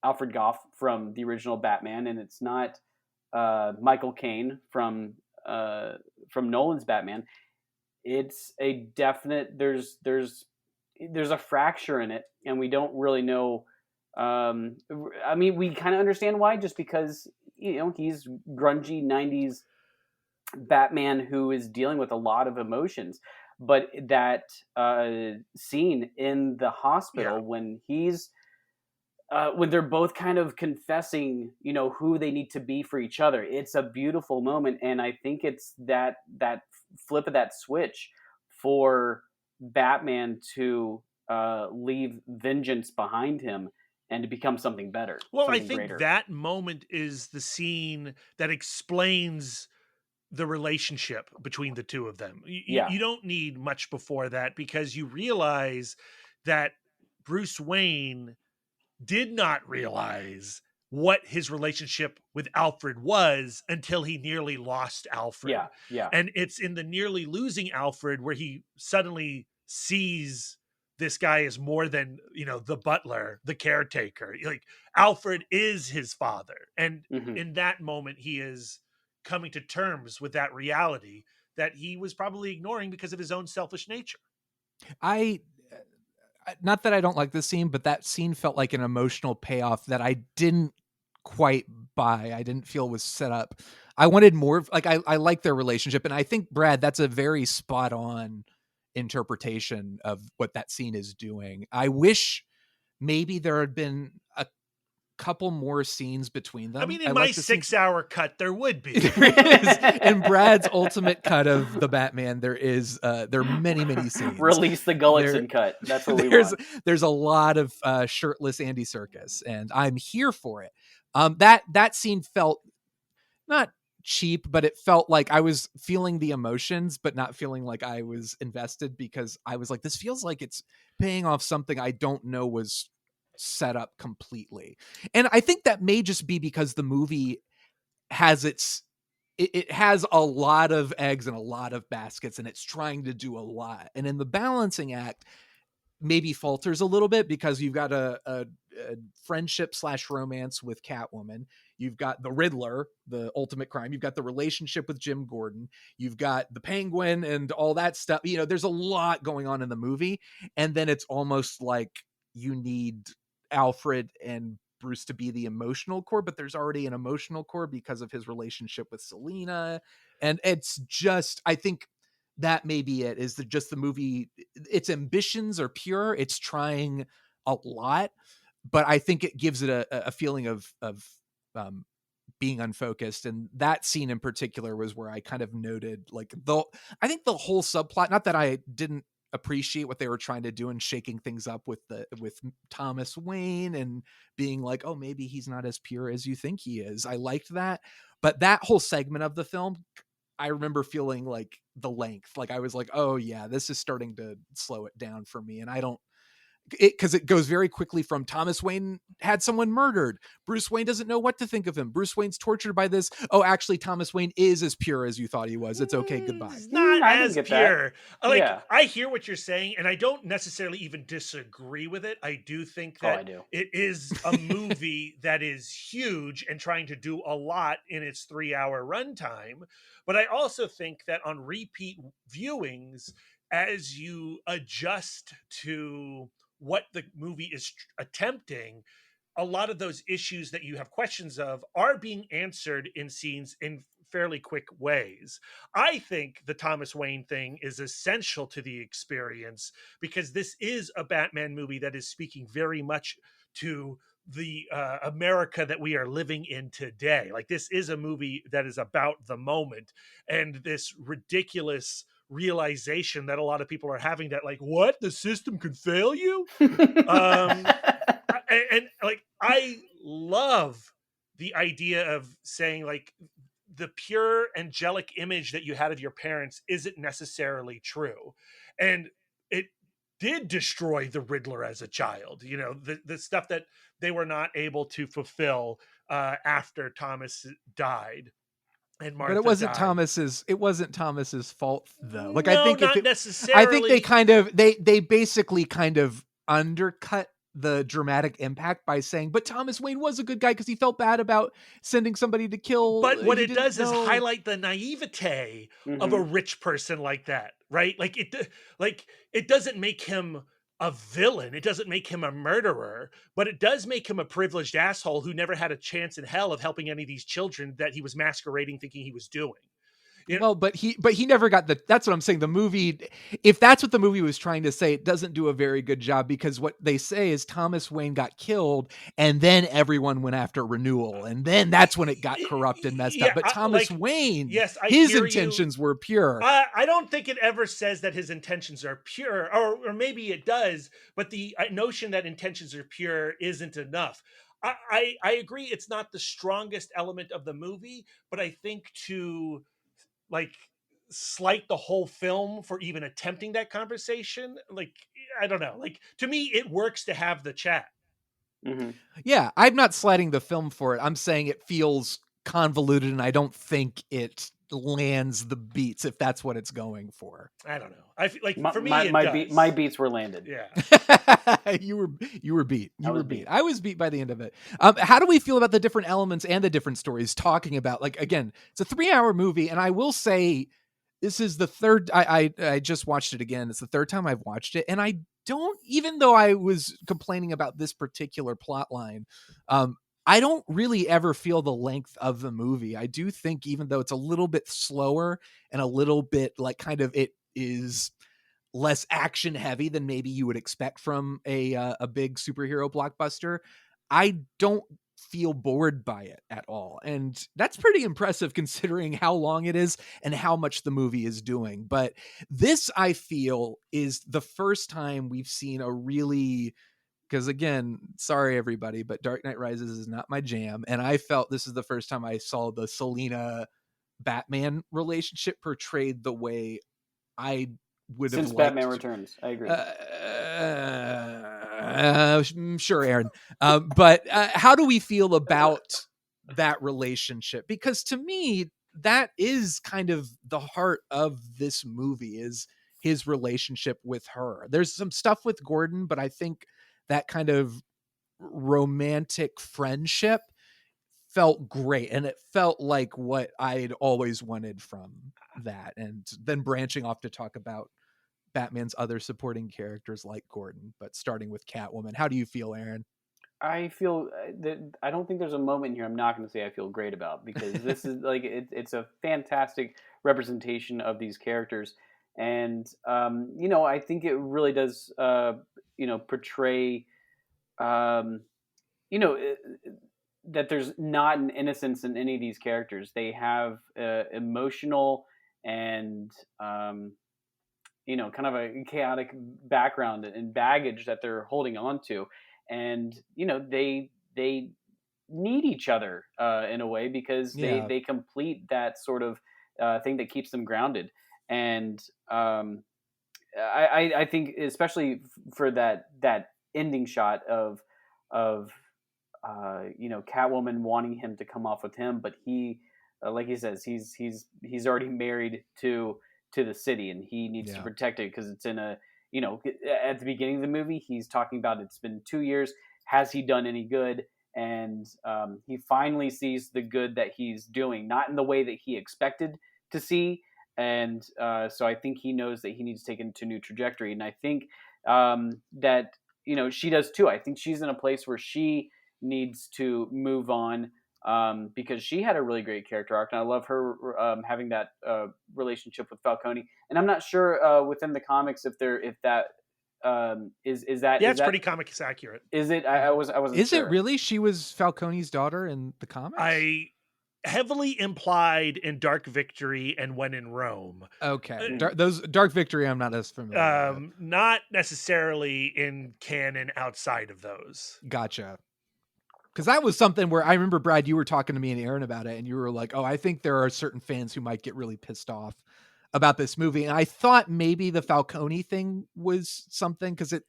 Alfred Goff from the original Batman, and it's not Michael Caine from Nolan's Batman. It's a definite there's a fracture in it, and we don't really know. I mean, we kind of understand why, just because he's grungy 90s Batman who is dealing with a lot of emotions. But that scene in the hospital when he's when they're both kind of confessing, who they need to be for each other. It's a beautiful moment, and I think it's that flip of that switch for Batman to leave vengeance behind him and to become something better. Well, something I think greater. that moment is the scene that explains the relationship between the two of them. You don't need much before that, because you realize that Bruce Wayne did not realize what his relationship with Alfred was until he nearly lost Alfred. Yeah. And it's in the nearly losing Alfred where he suddenly sees this guy as more than, the butler, the caretaker. Like, Alfred is his father. And in that moment, he is coming to terms with that reality that he was probably ignoring because of his own selfish nature. Not that I don't like this scene, but that scene felt like an emotional payoff that I didn't quite buy. I didn't feel was set up. I wanted more. Like, I like their relationship, and I think, Brad, that's a very spot on interpretation of what that scene is doing. I wish maybe there had been a couple more scenes between them. I mean, in my 6-hour cut, there would be. In Brad's ultimate cut of the Batman, there are many scenes. Release the Gullickson cut. That's what we want. There's a lot of shirtless Andy Serkis, and I'm here for it. That scene felt not cheap, but it felt like I was feeling the emotions, but not feeling like I was invested, because I was like, this feels like it's paying off something I don't know was set up completely. And I think that may just be because the movie has it has a lot of eggs in a lot of baskets, and it's trying to do a lot. And in the balancing act, maybe falters a little bit, because you've got a friendship / romance with Catwoman. You've got the Riddler, the ultimate crime. You've got the relationship with Jim Gordon. You've got the Penguin and all that stuff. There's a lot going on in the movie. And then it's almost like you need Alfred and Bruce to be the emotional core, but there's already an emotional core because of his relationship with Selina. And it's just, I think that may be it, is that just the movie, its ambitions are pure. It's trying a lot, but I think it gives it a feeling of being unfocused. And that scene in particular was where I kind of noted, like, I think the whole subplot, not that I didn't appreciate what they were trying to do and shaking things up with Thomas Wayne and being like, oh, maybe he's not as pure as you think he is. I liked that. But that whole segment of the film, I remember feeling like the length, like I was like, oh yeah, this is starting to slow it down for me. And I don't, because it goes very quickly from Thomas Wayne had someone murdered. Bruce Wayne doesn't know what to think of him. Bruce Wayne's tortured by this. Oh, actually, Thomas Wayne is as pure as you thought he was. It's okay. Goodbye. He's not as pure. That. I hear what you're saying, and I don't necessarily even disagree with it. I do think that it is a movie that is huge and trying to do a lot in its 3-hour runtime. But I also think that on repeat viewings, as you adjust to what the movie is attempting, a lot of those issues that you have questions of are being answered in scenes in fairly quick ways. I think the Thomas Wayne thing is essential to the experience, because this is a Batman movie that is speaking very much to the America that we are living in today. Like, this is a movie that is about the moment, and this ridiculous realization that a lot of people are having, that like, what, the system can fail you. And like, I love the idea of saying, like, the pure angelic image that you had of your parents isn't necessarily true. And it did destroy the Riddler as a child, the stuff that they were not able to fulfill after Thomas died. And Martha but it wasn't died. It wasn't Thomas's fault though. Like, no, I think not necessarily. I think they kind of they basically kind of undercut the dramatic impact by saying, but Thomas Wayne was a good guy because he felt bad about sending somebody to kill. But what it does is highlight the naivete of a rich person like that, right? Like, it doesn't make him a villain. It doesn't make him a murderer, but it does make him a privileged asshole who never had a chance in hell of helping any of these children that he was masquerading thinking he was doing. Well, but he never got that's what I'm saying. The movie, if that's what the movie was trying to say, it doesn't do a very good job, because what they say is Thomas Wayne got killed and then everyone went after renewal. And then that's when it got corrupt and messed up. But Thomas Wayne, his intentions were pure. I don't think it ever says that his intentions are pure, or maybe it does, but the notion that intentions are pure isn't enough. I agree it's not the strongest element of the movie, but I think to slight the whole film for even attempting that conversation, I don't know, to me it works to have the chat. Mm-hmm. Yeah, I'm not slighting the film for it. I'm saying it feels convoluted, and I don't think it lands the beats if that's what it's going for. I don't know. I feel like for me, my beats were landed. Yeah, you were beat. You were beat. I was beat by the end of it. How do we feel about the different elements and the different stories talking about? Again, it's a 3-hour movie, and I will say this is the third. I just watched it again. It's the third time I've watched it, and I don't. Even though I was complaining about this particular plot line, I don't really ever feel the length of the movie. I do think, even though it's a little bit slower and a little bit it is less action heavy than maybe you would expect from a big superhero blockbuster, I don't feel bored by it at all. And that's pretty impressive considering how long it is and how much the movie is doing. But this, I feel, is the first time we've seen a really, because again, sorry everybody, but Dark Knight Rises is not my jam. And I felt this is the first time I saw the Selina Batman relationship portrayed the way I would have since Batman Returns. I agree. Sure, Aaron. But how do we feel about that relationship? Because to me, that is kind of the heart of this movie, is his relationship with her. There's some stuff with Gordon, but I think that kind of romantic friendship felt great, and it felt like what I'd always wanted from that. And then branching off to talk about Batman's other supporting characters like Gordon, but starting with Catwoman. How do you feel, Aaron? I feel that I don't think there's a moment here I'm not going to say I feel great about, because this is it's a fantastic representation of these characters. And, I think it really does, portray, that there's not an innocence in any of these characters. They have emotional and, kind of a chaotic background and baggage that they're holding on to. And, they need each other in a way, because they complete that sort of thing that keeps them grounded. And I think, especially for that ending shot of Catwoman wanting him to come off with him, but he, like he says, he's already married to the city, and he needs to protect it, because it's in a, at the beginning of the movie, he's talking about it's been 2 years. Has he done any good? And he finally sees the good that he's doing, not in the way that he expected to see. And so I think he knows that he needs to take it into a new trajectory. And I think that, she does too. I think she's in a place where she needs to move on, because she had a really great character arc, and I love her having that relationship with Falcone. And I'm not sure within the comics if that is that. Yeah, it's pretty comics accurate. Is it? I wasn't. Is sure. it really? She was Falcone's daughter in the comics? I heavily implied in Dark Victory and When in Rome. Okay, those Dark Victory I'm not as familiar with. Not necessarily in canon outside of those. Gotcha. Because that was something where I remember, Brad, you were talking to me and Aaron about it, and you were like, oh, I think there are certain fans who might get really pissed off about this movie. And I thought maybe the Falcone thing was something, because it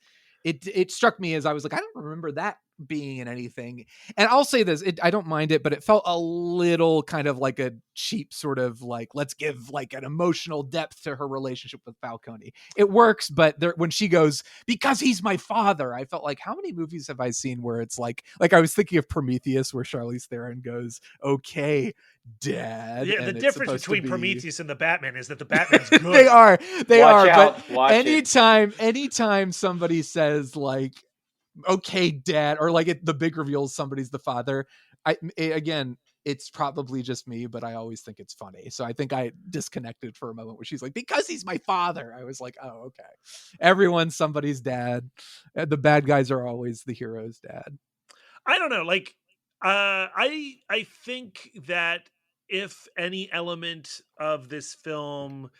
struck me as I was like, I don't remember that being in anything. And I'll say this, I don't mind it, but it felt a little kind of like a cheap sort of like, let's give like an emotional depth to her relationship with Falcone. It works, but when she goes, because he's my father, I felt like, how many movies have I seen where it's like I was thinking of Prometheus, where Charlize Theron goes, okay, Dad. Yeah, the difference between Prometheus and the Batman is that the Batman's good. They are. Watch out. But anytime somebody says like, okay, Dad, or like the big reveal somebody's the father, again, it's probably just me, but I always think it's funny. So I think I disconnected for a moment where she's like, because he's my father. I was like, oh, okay. Everyone's somebody's dad. The bad guys are always the hero's dad. I don't know. Like, I think that if any element of this film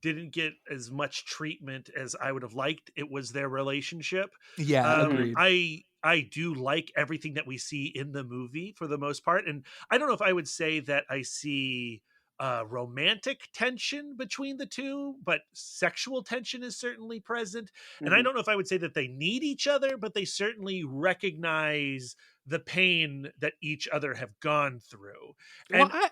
didn't get as much treatment as I would have liked, it was their relationship. Yeah, agreed. I do like everything that we see in the movie for the most part, and I don't know if I would say that I see romantic tension between the two, but sexual tension is certainly present. And I don't know if I would say that they need each other, but they certainly recognize the pain that each other have gone through. And well,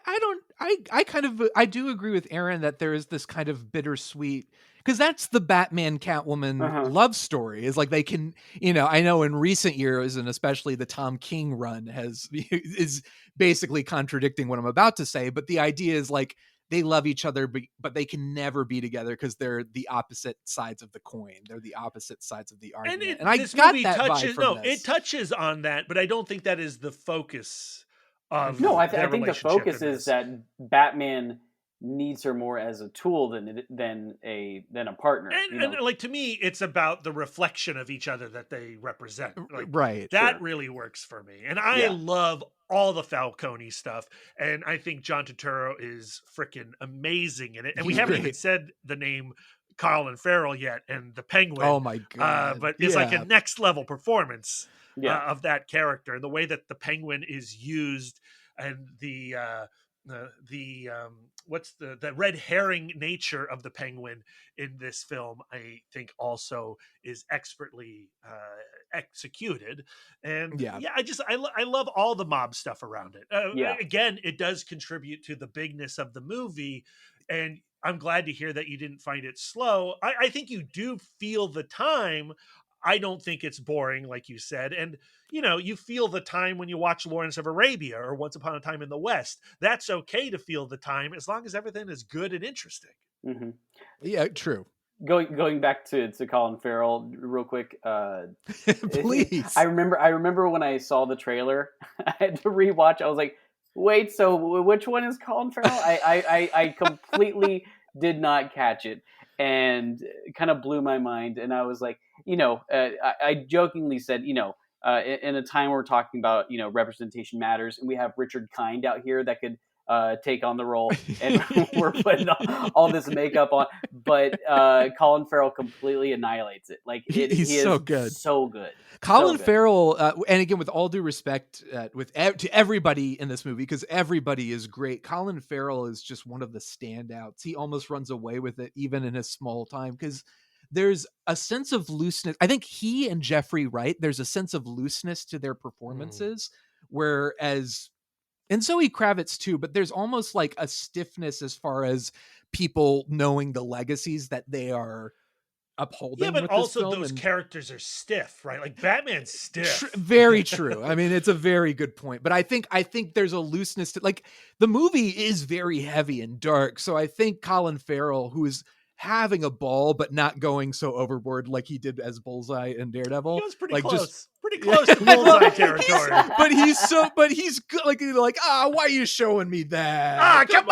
I do agree with Aaron that there is this kind of bittersweet, because that's the Batman Catwoman love story, is like they can, I know in recent years, and especially the Tom King run is basically contradicting what I'm about to say, but the idea is like they love each other, but they can never be together because they're the opposite sides of the coin. They're the opposite sides of the argument. And I got that vibe from this. It touches on that, but I don't think that is the focus of I think the focus is that Batman needs her more as a tool than a partner. And like, to me, it's about the reflection of each other that they represent. Like, right. That really works for me. And I love all the Falcone stuff. And I think John Turturro is freaking amazing in it. And we haven't even said the name Colin Farrell yet, and the Penguin. Oh my God. But it's like a next level performance of that character, and the way that the Penguin is used, and the red herring nature of the Penguin in this film, I think also is expertly executed. And I love all the mob stuff around it. Again, it does contribute to the bigness of the movie, and I'm glad to hear that you didn't find it slow. I think you do feel the time. I don't think it's boring, like you said. And, you feel the time when you watch Lawrence of Arabia or Once Upon a Time in the West. That's okay to feel the time as long as everything is good and interesting. Mm-hmm. Yeah, true. Going back to Colin Farrell real quick. Please. I remember when I saw the trailer, I had to rewatch. I was like, wait, so which one is Colin Farrell? I completely did not catch it, and it kind of blew my mind. And I was like, I jokingly said, in a time we're talking about, representation matters, and we have Richard Kind out here that could take on the role, and we're putting all this makeup on, but Colin Farrell completely annihilates it. Like he's so good. Colin Farrell, and again, with all due respect, to everybody in this movie, because everybody is great, Colin Farrell is just one of the standouts. He almost runs away with it, even in his small time, because there's a sense of looseness. I think he and Jeffrey Wright, there's a sense of looseness to their performances, whereas, and Zoe Kravitz too, but there's almost like a stiffness as far as people knowing the legacies that they are upholding. Yeah, but with also this film, those characters are stiff, right? Like Batman's stiff. Very true. I mean, it's a very good point. But I think there's a looseness to, like, the movie is very heavy and dark. So I think Colin Farrell, who is having a ball but not going so overboard like he did as Bullseye in Daredevil. He was pretty like close. Pretty close to Bullseye territory. But he's good. Like, why are you showing me that? Come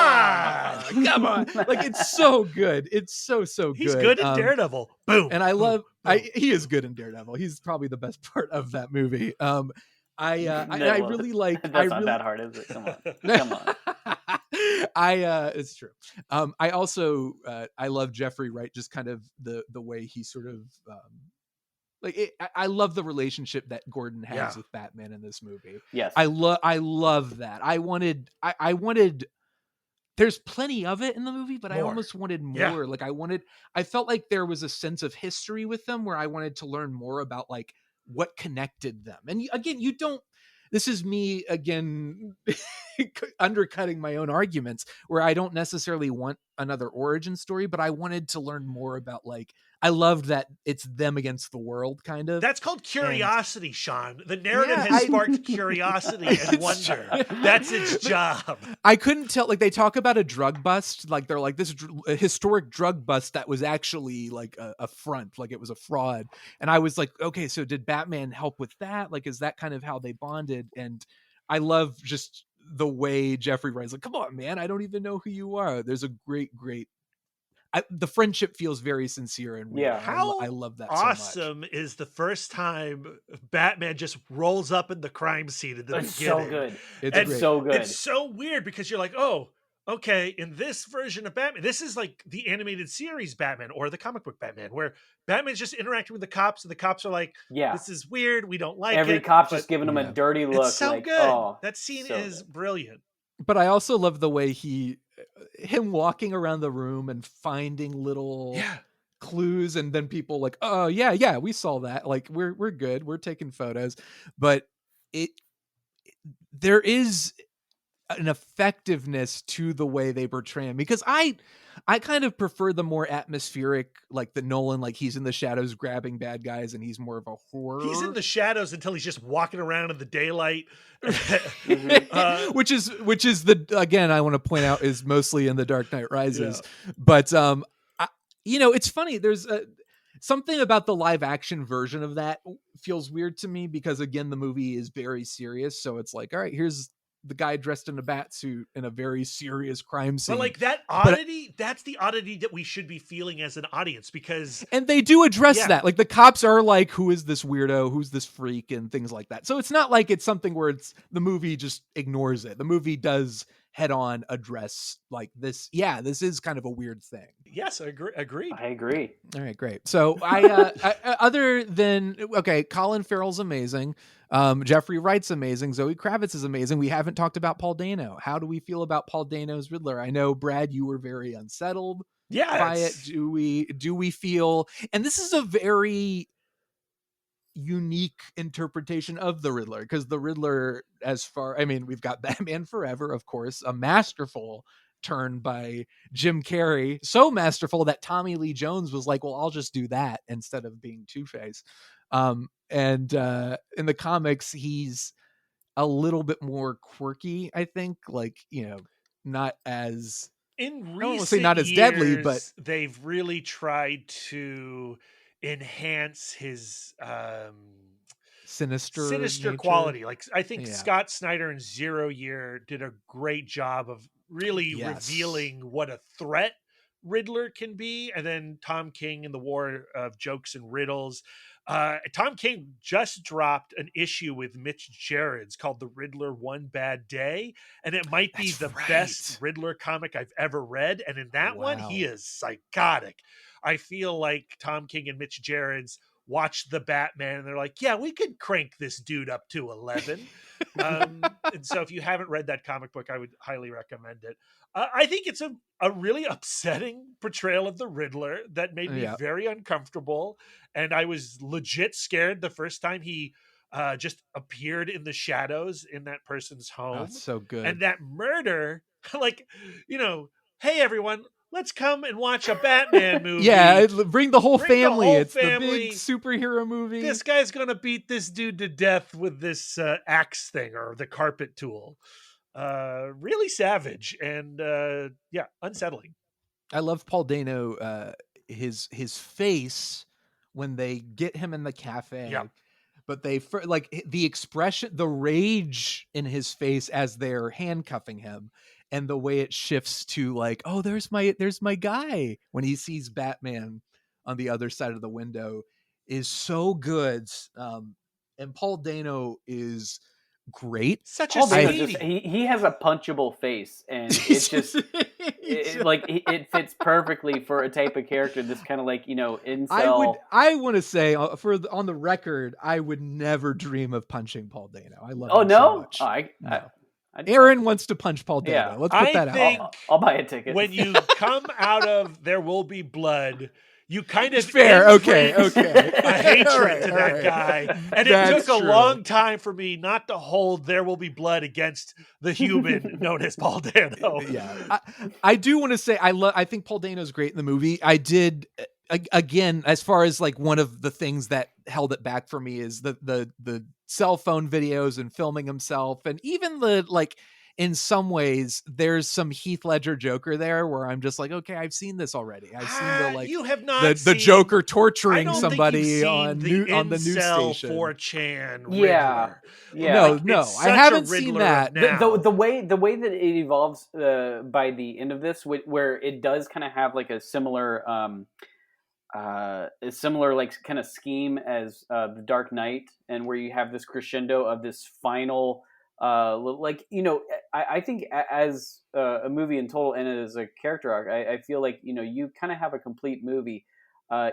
on. Like, it's so good. It's so good. He's good in Daredevil. Boom. And he is good in Daredevil. He's probably the best part of that movie. I really like. That's not that hard, is it? Come on. It's true. I also I love Jeffrey Wright, just kind of the way he sort of I love the relationship that Gordon has with Batman in this movie. Yes, I love that. I wanted. There's plenty of it in the movie, but I almost wanted more. Yeah. Like I felt like there was a sense of history with them where I wanted to learn more about like what connected them. And again, this is me again undercutting my own arguments, where I don't necessarily want another origin story, but I wanted to learn more about, like, I loved that it's them against the world, kind of. That's called curiosity, Sean. The narrative has sparked curiosity and wonder. That's its job. I couldn't tell, like, they talk about a drug bust, like they're like, this a historic drug bust that was actually like a front, like it was a fraud. And I was like, okay, so did Batman help with that? Like, is that kind of how they bonded? And I love just the way Jeffrey Wright's like, come on, man, I don't even know who you are. There's a great the friendship feels very sincere and real. Yeah. I love that awesome so much. is the first time Batman just rolls up in the crime scene at the It's beginning. so good. It's so good. It's so weird because you're like, oh, okay, in this version of Batman, this is like the animated series Batman or the comic book Batman, where Batman's just interacting with the cops and the cops are like, this is weird, we don't like Every it. cop's just giving him a dirty look. It's so like, good. Oh, that scene so is good. brilliant. But I also love the way him walking around the room and finding little clues, and then people like, oh yeah, we saw that. Like we're good. We're taking photos, but there is an effectiveness to the way they portray him, because I kind of prefer the more atmospheric, like the Nolan, like he's in the shadows grabbing bad guys and he's more of a horror. He's in the shadows until he's just walking around in the daylight. which is the, again, I want to point out, is mostly in The Dark Knight Rises. But it's funny, there's something about the live action version of that feels weird to me, because again, the movie is very serious, so it's like, all right, here's the guy dressed in a bat suit in a very serious crime scene. But like that oddity, that's the oddity that we should be feeling as an audience, because... And they do address that. Like the cops are like, who is this weirdo? Who's this freak? And things like that. So it's not like it's something where the movie just ignores it. The movie does head on address like this. Yeah, this is kind of a weird thing. Yes, I agree. I agree. All right, great. So I other than, okay, Colin Farrell's amazing. Jeffrey Wright's amazing. Zoe Kravitz is amazing. We haven't talked about Paul Dano. How do we feel about Paul Dano's Riddler? I know, Brad, you were very unsettled by it. Do we feel, and this is a very unique interpretation of the Riddler, because the Riddler, we've got Batman Forever, of course, a masterful turn by Jim Carrey, so masterful that Tommy Lee Jones was like, well, I'll just do that instead of being Two-Face. And in the comics, he's a little bit more quirky, I think, like, not as, in recent I won't say not as years, deadly, but they've really tried to enhance his sinister nature. Quality. Like, I think Scott Snyder in Zero Year did a great job of really revealing what a threat Riddler can be. And then Tom King in the War of Jokes and Riddles. Tom King just dropped an issue with Mitch Gerads called The Riddler One Bad Day, and it might be the best Riddler comic I've ever read. And in that one, he is psychotic. I feel like Tom King and Mitch Gerads watched the Batman and they're like, yeah, we could crank this dude up to 11. And so if you haven't read that comic book, I would highly recommend it. I think it's a really upsetting portrayal of the Riddler that made me very uncomfortable. And I was legit scared the first time he just appeared in the shadows in that person's home. That's so good. And that murder, like, hey, everyone, let's come and watch a Batman movie. Yeah, bring the whole family. It's family. the big superhero movie. This guy's going to beat this dude to death with this axe thing or the carpet tool. Really savage and unsettling. I love Paul Dano, his face when they get him in the cafe. Yeah. But they like the expression, the rage in his face as they're handcuffing him, and the way it shifts to like, oh, there's my guy when he sees Batman on the other side of the window is so good. And Paul Dano is great. Such a he has a punchable face, and it's just it fits perfectly for a type of character that's kind of like, incel. I want to say on the record, I would never dream of punching Paul Dano. I love him so much. No. Aaron wants to punch Paul Dano. Yeah. Let's put that out. I'll buy a ticket. When you come out of There Will Be Blood, you kind of fair. Okay. a hatred to that guy. And it took a long time for me not to hold There Will Be Blood against the human known as Paul Dano. Yeah. I do want to say I think Paul Dano's great in the movie. I did, again, as far as like one of the things that held it back for me is the cell phone videos and filming himself, and even the like in some ways there's some Heath Ledger Joker there where I'm just like, okay, I've seen this already. I've seen the like you have not the Joker torturing somebody on the news station. 4chan Yeah. Riddler. Yeah. No, I haven't seen that. The way that it evolves by the end of this, where it does kind of have like a similar like kind of scheme as the Dark Knight, and where you have this crescendo of this final like, you know, I think as a movie in total and as a character arc, I feel like, you know, you kind of have a complete movie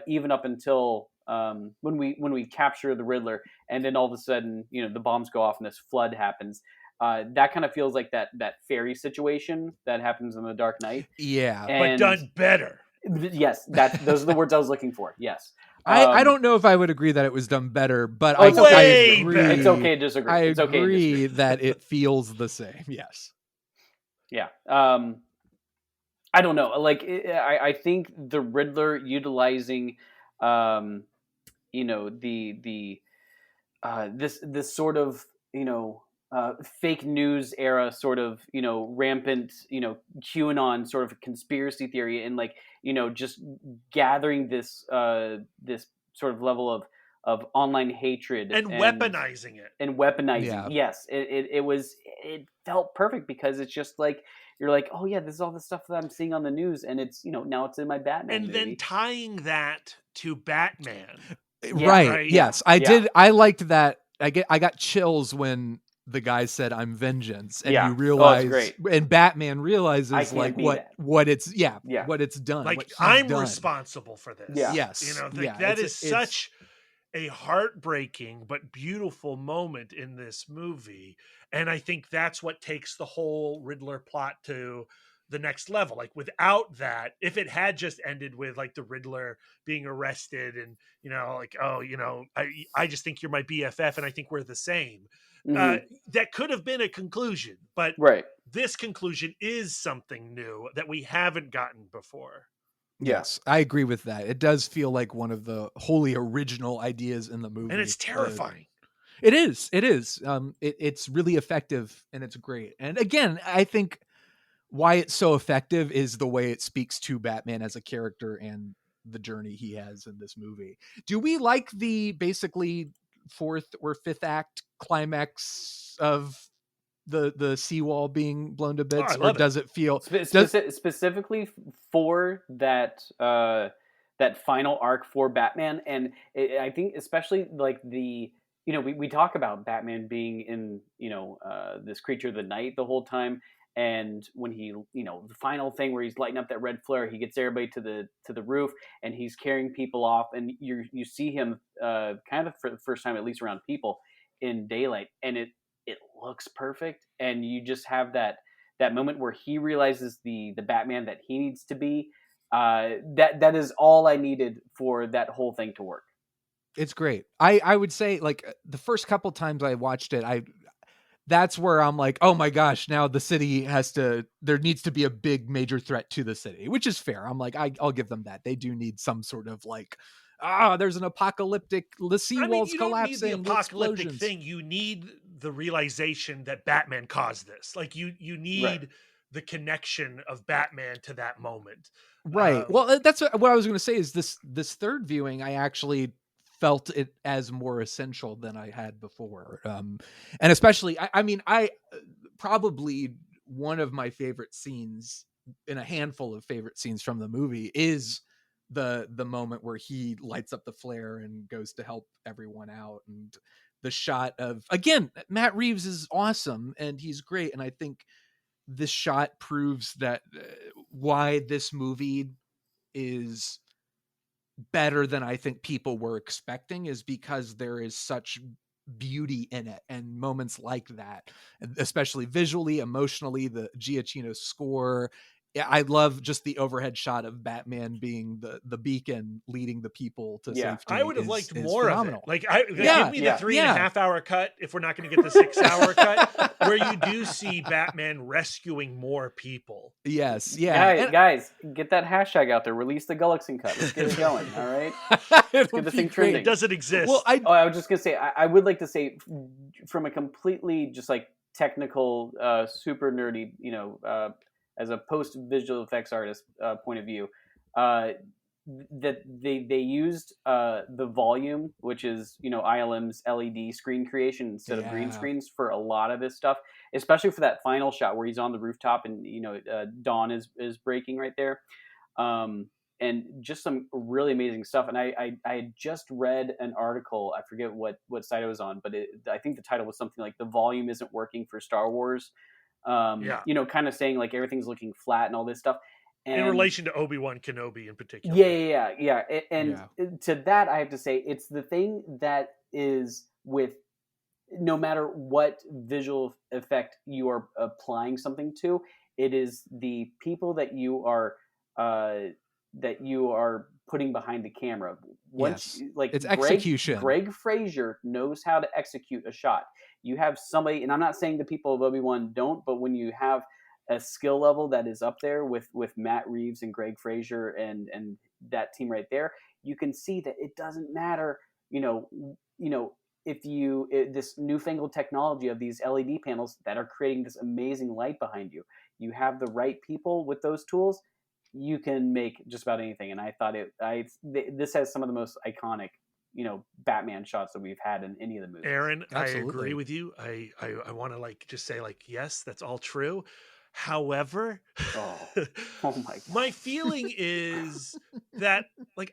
even up until when we capture the Riddler, and then all of a sudden, you know, the bombs go off and this flood happens. That kind of feels like that fairy situation that happens in the Dark Knight. Yeah, but done better. Yes, those are the words I was looking for. Yes. I don't know if I would agree that it was done better, but I agree. Better. It's okay to disagree. I it's okay agree to disagree. that it feels the same. Yes. Yeah. I don't know. Like, I think the Riddler utilizing, you know, this sort of, you know, fake news era sort of, you know, rampant, you know, QAnon sort of conspiracy theory, and like, you know, just gathering this this sort of level of online hatred and weaponizing it. Yeah. Yes, it felt perfect, because it's just like, you're like, oh yeah, this is all the stuff that I'm seeing on the news, and it's, you know, now it's in my Batman and movie. Then tying that to Batman. Right. Yes, I did. I liked that. I got chills when the guy said, "I'm vengeance," and you realize, and Batman realizes like what it's what it's done. Like, I'm responsible for this. Yeah. Yes. You know, that is such a heartbreaking but beautiful moment in this movie, and I think that's what takes the whole Riddler plot to the next level. Like, without that, if it had just ended with like the Riddler being arrested and, you know, like, oh, you know, I just think you're my BFF and I think we're the same. That could have been a conclusion, but this conclusion is something new that we haven't gotten before. Yes, I agree with that. It does feel like one of the wholly original ideas in the movie. And it's terrifying. It is. It's really effective, and it's great. And again, I think why it's so effective is the way it speaks to Batman as a character and the journey he has in this movie. Do we like the basically fourth or fifth act climax of the seawall being blown to bits, or does it feel specifically for that that final arc for Batman? And I think especially like the, you know, we talk about Batman being in, you know, this creature of the night the whole time, and when he, you know, the final thing where he's lighting up that red flare, he gets everybody to the roof, and he's carrying people off, and you see him kind of for the first time, at least around people, in daylight, and it looks perfect, and you just have that moment where he realizes the Batman that he needs to be. That is all I needed for that whole thing to work. It's great. I would say, like, the first couple times I watched it, that's where I'm like, oh my gosh, now the city there needs to be a big major threat to the city, which is fair. I'm like, I'll give them that. They do need some sort of like, there's an apocalyptic, the seawall's collapsing. You don't need the apocalyptic thing. You need the realization that Batman caused this. Like, you need the connection of Batman to that moment. Right. Well, that's what I was going to say is this third viewing, I actually felt it as more essential than I had before. And especially, I probably one of my favorite scenes in a handful of favorite scenes from the movie is the moment where he lights up the flare and goes to help everyone out. And the shot of, again, Matt Reeves is awesome and he's great. And I think this shot proves that why this movie is better than I think people were expecting is because there is such beauty in it, and moments like that, especially visually, emotionally, the Giacchino score. I love just the overhead shot of Batman being the beacon leading the people to safety. I would have liked more phenomenal. of it. Like, give me the 3.5 hour cut if we're not going to get the 6 hour cut, where you do see Batman rescuing more people. Yes, yeah. Guys, get that hashtag out there. Release the Gullickson cut. Let's get it going. All right, let's get this thing trending. It doesn't exist. Well, I was just gonna say, I would like to say, from a completely just like technical, super nerdy, as a post visual effects artist point of view, that they used the volume, which is ILM's LED screen creation instead of green screens for a lot of this stuff, especially for that final shot where he's on the rooftop and dawn is breaking right there, and just some really amazing stuff. And I had just read an article, I forget what site it was on, but I think the title was something like "The volume isn't working for Star Wars," kind of saying like everything's looking flat and all this stuff. And in relation to Obi-Wan Kenobi in particular. Yeah. And to that, I have to say, it's the thing that is with, no matter what visual effect you are applying something to, it is the people that you are putting behind the camera. It's execution. Greg Fraser knows how to execute a shot. You have somebody, and I'm not saying the people of Obi-Wan don't, but when you have a skill level that is up there with Matt Reeves and Greg Fraser and that team right there, you can see that it doesn't matter, if this newfangled technology of these LED panels that are creating this amazing light behind you, you have the right people with those tools, you can make just about anything. And I thought this has some of the most iconic, Batman shots that we've had in any of the movies. Aaron, Absolutely. I agree with you. I want to just say yes, that's all true. However, oh my God. My feeling is that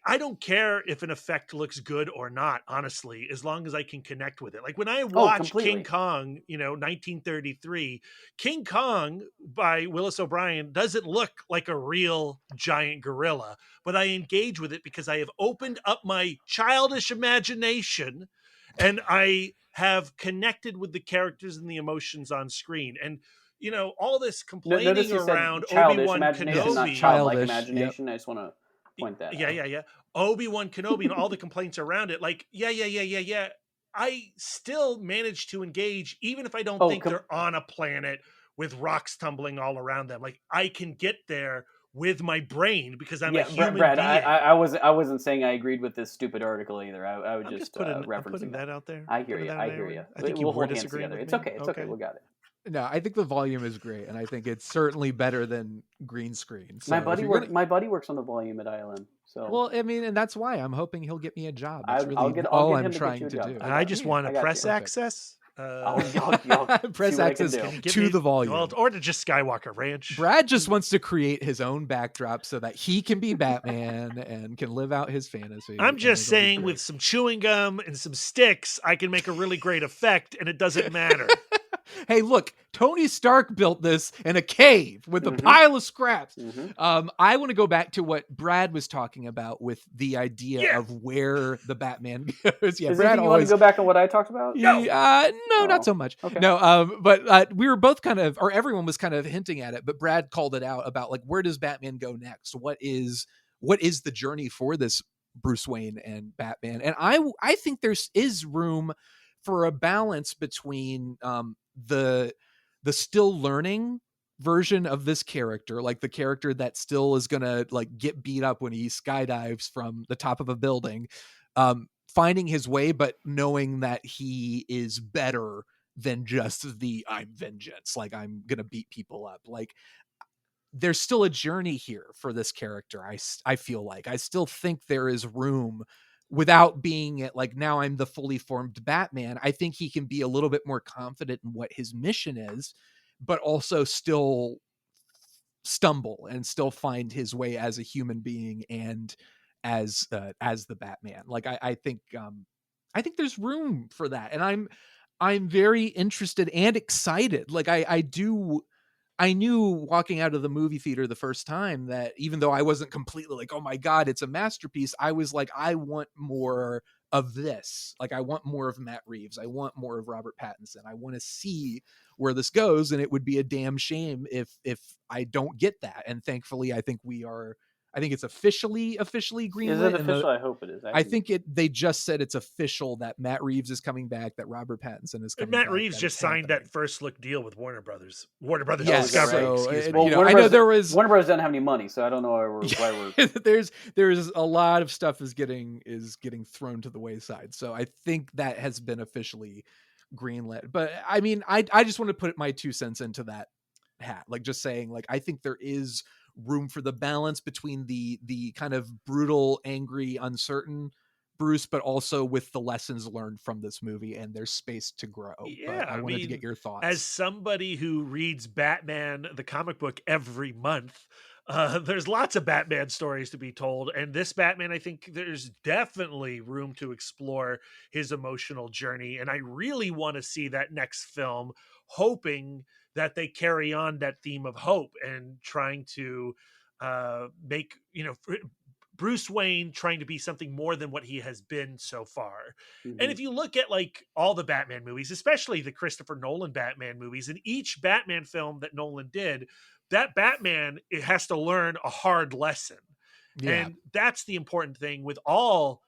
I don't care if an effect looks good or not, honestly, as long as I can connect with it. Like when I watch King Kong, 1933, King Kong by Willis O'Brien doesn't look like a real giant gorilla, but I engage with it because I have opened up my childish imagination and I have connected with the characters and the emotions on screen. And all this complaining around Obi-Wan Kenobi, not childlike imagination. Yep. I just want to point that out. Yeah. Obi-Wan Kenobi and all the complaints around it. I still manage to engage, even if I don't think they're on a planet with rocks tumbling all around them. I can get there with my brain because I'm a human Brad, being. I wasn't saying I agreed with this stupid article either. I was just referencing that out there. I hear you. I think you were disagreeing with me. It's okay. We got it. No, I think the volume is great, and I think it's certainly better than green screen. So my buddy works on the volume at ILM. So well, I mean, and that's why I'm hoping he'll get me a job. That's really all I'm trying to do. And I just want press access. Press access to the volume, or to just Skywalker Ranch. Brad just wants to create his own backdrop so that he can be Batman and can live out his fantasy. I'm just saying, with some chewing gum and some sticks, I can make a really great effect, and it doesn't matter. Hey, look, Tony Stark built this in a cave with a pile of scraps. I want to go back to what Brad was talking about with the idea of where the Batman goes. Yeah, Brad, you want to go back on what I talked about? No, not so much. Okay. No, but we were both kind of, or everyone was kind of hinting at it, but Brad called it out about where does Batman go next? What is the journey for this Bruce Wayne and Batman? And I think there is room for a balance between the still learning version of this character, the character that still is gonna get beat up when he skydives from the top of a building, finding his way, but knowing that he is better than just the I'm vengeance, I'm gonna beat people up. There's still a journey here for this character. I feel I still think there is room without being now I'm the fully formed Batman. I think he can be a little bit more confident in what his mission is, but also still stumble and still find his way as a human being and as the Batman. I think there's room for that. And I'm very interested and excited. I knew walking out of the movie theater the first time that even though I wasn't completely oh my God, it's a masterpiece, I was I want more of this. I want more of Matt Reeves. I want more of Robert Pattinson. I want to see where this goes. And it would be a damn shame if I don't get that. And thankfully, I think it's officially greenlit. Is it official? I hope it is. I think they just said it's official that Matt Reeves is coming back, that Robert Pattinson is coming back. Matt Reeves just signed that first look deal with Warner Brothers. Yes, Discovery. So, excuse me. Well, I know there was Warner Brothers doesn't have any money, so I don't know why we're there's a lot of stuff is getting thrown to the wayside. So I think that has been officially greenlit. But I mean, I just want to put my 2 cents into that hat, like just saying, like, I think there is room for the balance between the kind of brutal, angry, uncertain Bruce, but also with the lessons learned from this movie, and there's space to grow. Yeah, but I wanted to get your thoughts. As somebody who reads Batman, the comic book, every month, there's lots of Batman stories to be told. And this Batman, I think there's definitely room to explore his emotional journey. And I really want to see that next film, hoping that they carry on that theme of hope and trying to make, Bruce Wayne trying to be something more than what he has been so far. Mhm. And if you look at like all the Batman movies, especially the Christopher Nolan Batman movies, in each Batman film that Nolan did, that Batman, it has to learn a hard lesson. Yeah. And that's the important thing with all,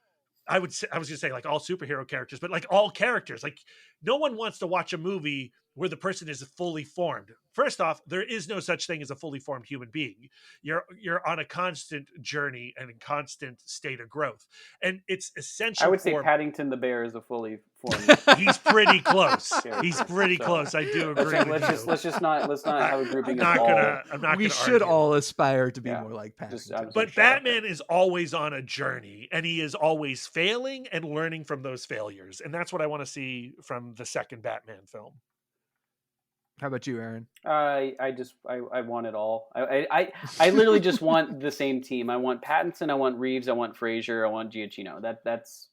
I was going to say like all superhero characters, but like all characters. Like no one wants to watch a movie where the person is fully formed. First off, there is no such thing as a fully formed human being. You're on a constant journey and a constant state of growth. And it's essential. I would say Paddington the Bear is a fully formed. He's pretty close. character. He's pretty close. I do agree. Let's not have a grouping. I'm not we gonna should argue. all aspire to be more like Paddington. But Batman is always on a journey, and he is always failing and learning from those failures. And that's what I want to see from the second Batman film. How about you, Aaron? I want it all. I literally just want the same team. I want Pattinson, I want Reeves, I want Fraser, I want Giacchino. That's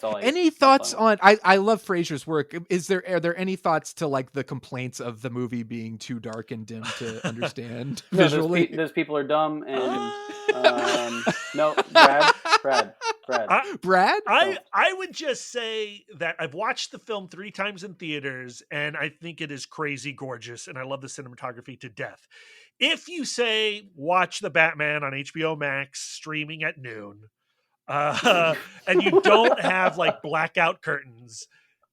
all. Any thoughts on? I love Fraser's work. Are there any thoughts to like the complaints of the movie being too dark and dim to understand visually? Those people are dumb and no, Brad. I would just say that I've watched the film 3 times in theaters, and I think it is crazy gorgeous, and I love the cinematography to death. If you say watch the Batman on HBO Max streaming at noon, and you don't have like blackout curtains,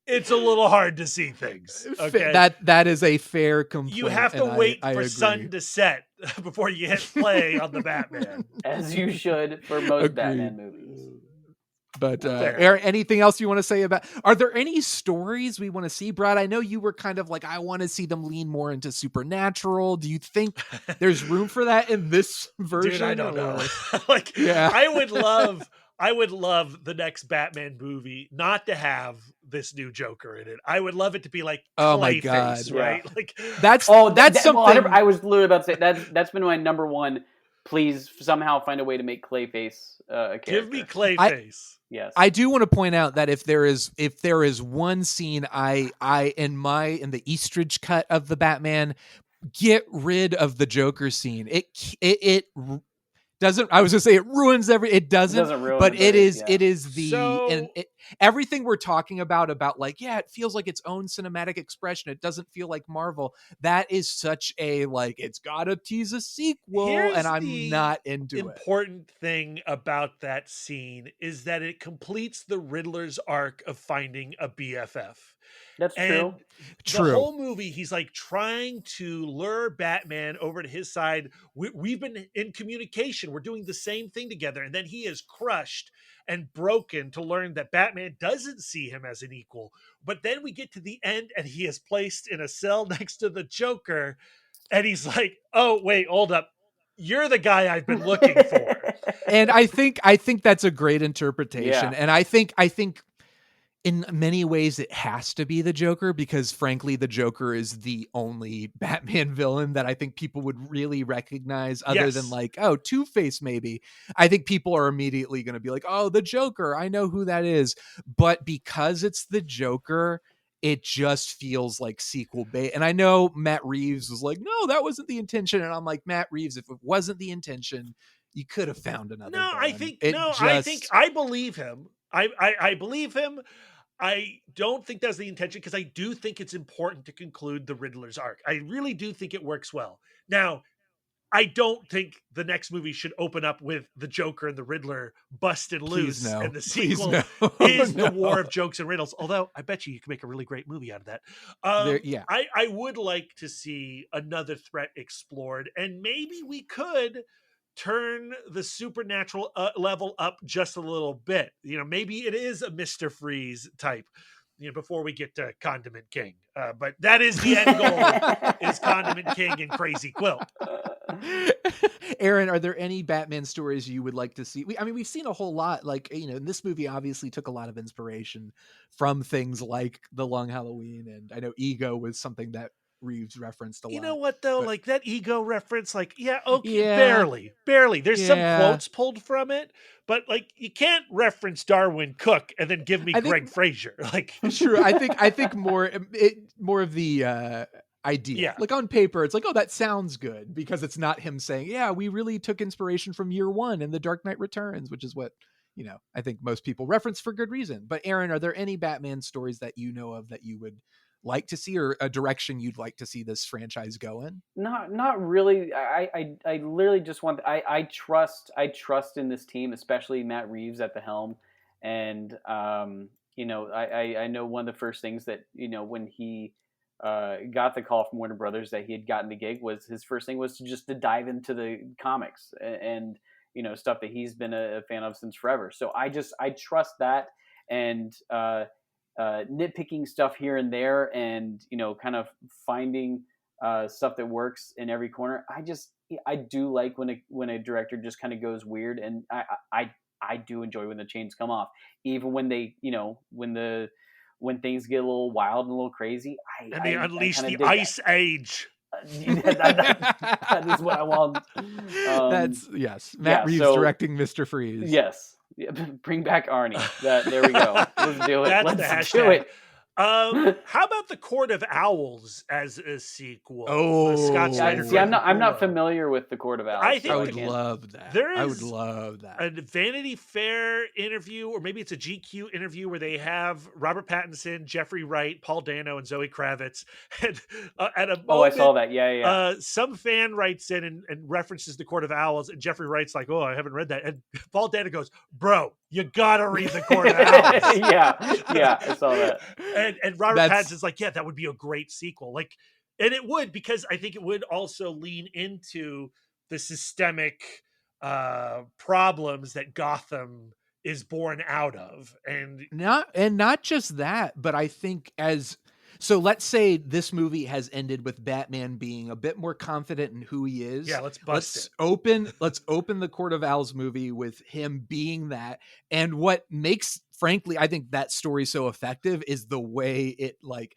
it's a little hard to see things. Okay, that is a fair complaint. You have to wait for sun to set before you hit play on the Batman, as you should for most Batman movies. But Aaron, anything else you want to say about? Are there any stories we want to see, Brad? I know you were kind of like, I want to see them lean more into supernatural. Do you think there's room for that in this version? Dude, I don't know. I would love the next Batman movie not to have this new Joker in it. I would love it to be like Clayface, right? Yeah. Like that's something. Well, I was literally about to say that's been my number one. Please somehow find a way to make Clayface a character. Give me Clayface. Yes. I do want to point out that if there is one scene in the Eastridge cut of the Batman, get rid of the Joker scene. It doesn't. I was gonna say it ruins it doesn't ruin, but it is everything we're talking about like, yeah, it feels like its own cinematic expression. It doesn't feel like Marvel. That is such a like, it's gotta tease a sequel, and I'm not into it. Important thing about that scene is that it completes the Riddler's arc of finding a BFF. That's true. The whole movie, he's like trying to lure Batman over to his side. We've been in communication. We're doing the same thing together. And then he is crushed and broken to learn that Batman doesn't see him as an equal. But then we get to the end and he is placed in a cell next to the Joker. And he's like, oh, wait, hold up. You're the guy I've been looking for. And I think that's a great interpretation. Yeah. And I think in many ways, it has to be the Joker because, frankly, the Joker is the only Batman villain that I think people would really recognize other than like, oh, Two-Face maybe. I think people are immediately going to be like, oh, the Joker, I know who that is. But because it's the Joker, it just feels like sequel bait. And I know Matt Reeves was like, no, that wasn't the intention. And I'm like, Matt Reeves, if it wasn't the intention, you could have found another villain. I believe him. I believe him. I don't think that's the intention because I do think it's important to conclude the Riddler's arc. I really do think it works well. Now, I don't think the next movie should open up with the Joker and the Riddler busted loose. And the sequel is the war of jokes and riddles. Although I bet you can make a really great movie out of that. I would like to see another threat explored, and maybe we could turn the supernatural level up just a little bit. Maybe it is a Mr. Freeze type. before we get to Condiment King. But that is the end goal, is Condiment King and Crazy Quilt. Aaron, are there any Batman stories you would like to see? We've seen a whole lot. Like, this movie obviously took a lot of inspiration from things like The Long Halloween, and I know Ego was something that Reeves referenced a lot. You know what though? But, like that Ego reference, like, okay, barely. There's some quotes pulled from it, but like you can't reference Darwin Cook and then give me Greg Fraser. Like, sure, I think more of the idea. Yeah. Like on paper, it's like, oh, that sounds good, because it's not him saying, yeah, we really took inspiration from Year One and The Dark Knight Returns, which is what I think most people reference for good reason. But Aaron, are there any Batman stories that you know of that you would like to see, or a direction you'd like to see this franchise go in? Not really. I literally just want. I trust in this team, especially Matt Reeves at the helm, and I know one of the first things that when he got the call from Warner Brothers that he had gotten the gig, was his first thing was to dive into the comics and stuff that he's been a fan of since forever. So I trust that, and nitpicking stuff here and there, and kind of finding stuff that works in every corner. I do like when a director just kind of goes weird, and I do enjoy when the chains come off, even when they when things get a little wild and a little crazy. They unleash the Ice Age. That is what I want. That's Matt Reeves directing Mr. Freeze. Yes. Yeah, bring back Arnie. There we go. Let's do it. That's Let's the do hashtag. it. How about the Court of Owls as a sequel? Scott Snyder. See, I'm not familiar with the Court of Owls. I would love that. I would love that. A Vanity Fair interview, or maybe it's a GQ interview, where they have Robert Pattinson, Jeffrey Wright, Paul Dano, and Zoe Kravitz. And at a moment, I saw that. Yeah. Some fan writes in and references the Court of Owls, and Jeffrey Wright's like, "Oh, I haven't read that." And Paul Dano goes, "Bro, you gotta read the Court of Owls." yeah, I saw that. And Robert Pattinson's like, yeah, that would be a great sequel. Like, and it would, because I think it would also lean into the systemic problems that Gotham is born out of. And not just that, but I think so let's say this movie has ended with Batman being a bit more confident in who he is. Yeah, let's open the Court of Owls movie with him being that. And what makes, frankly, I think that story so effective is the way it like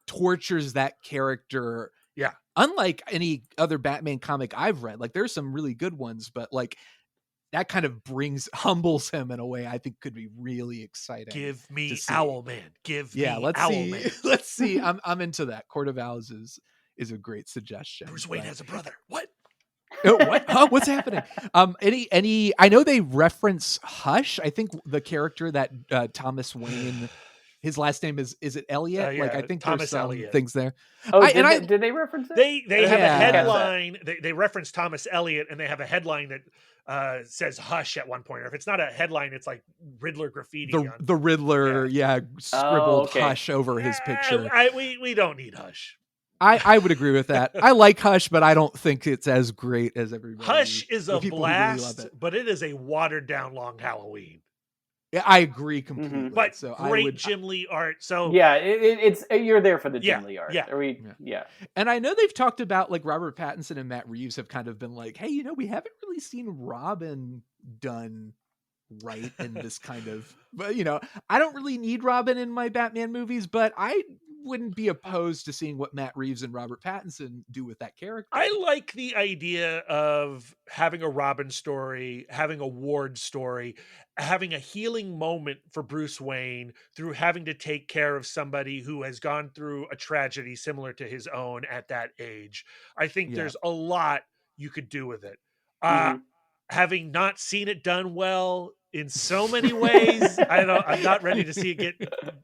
tortures that character. Yeah. Unlike any other Batman comic I've read, like there's some really good ones, but like that kind of humbles him in a way I think could be really exciting. Give me Owlman. Let's Owlman. See. Let's see. I'm into that. Court of Owls is a great suggestion. Bruce Wayne has a brother. What? What? Huh? What's happening? Any? I know they reference Hush. I think the character that Thomas Wayne. His last name is it Elliot? Yeah, like I think Thomas there's some Elliot. things there. Did they reference it? They have a headline. They reference Thomas Elliot, and they have a headline that says Hush at one point. Or if it's not a headline, it's like Riddler graffiti. The Riddler, scribbled Hush over his picture. We don't need Hush. I would agree with that. I like Hush, but I don't think it's as great as everybody. Hush is a blast, really but it is a watered down Long Halloween. Yeah, I agree completely. Mm-hmm. But so great Jim Lee art. So it's you're there for the Jim Lee art. Yeah. And I know they've talked about like Robert Pattinson and Matt Reeves have kind of been like, hey, we haven't really seen Robin done right in this kind of, but I don't really need Robin in my Batman movies, but I wouldn't be opposed to seeing what Matt Reeves and Robert Pattinson do with that character. I like the idea of having a Robin story, having a Ward story, having a healing moment for Bruce Wayne through having to take care of somebody who has gone through a tragedy similar to his own at that age. I think there's a lot you could do with it. Having not seen it done well in so many ways, I'm not ready to see it get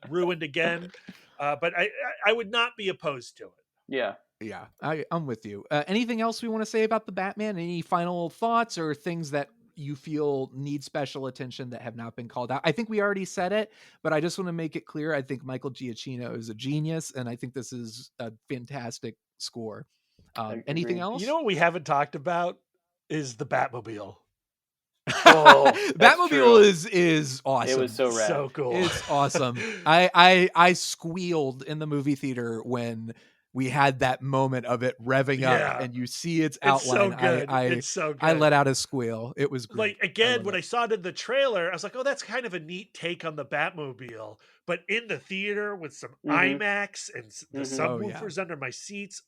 ruined again. But I would not be opposed to it. Yeah, I'm with you. Anything else we want to say about the Batman? Any final thoughts or things that you feel need special attention that have not been called out? I think we already said it, but I just want to make it clear. I think Michael Giacchino is a genius, and I think this is a fantastic score. Anything else? You know what we haven't talked about is the Batmobile. Batmobile is awesome. It was so rad. So cool. It's awesome. I squealed in the movie theater when we had that moment of it revving up and you see its outline. It's so good. It's so good. I let out a squeal. It was great. Like, again, when I saw it in the trailer, I was like, oh, that's kind of a neat take on the Batmobile. But in the theater with some IMAX and the subwoofers under my seats,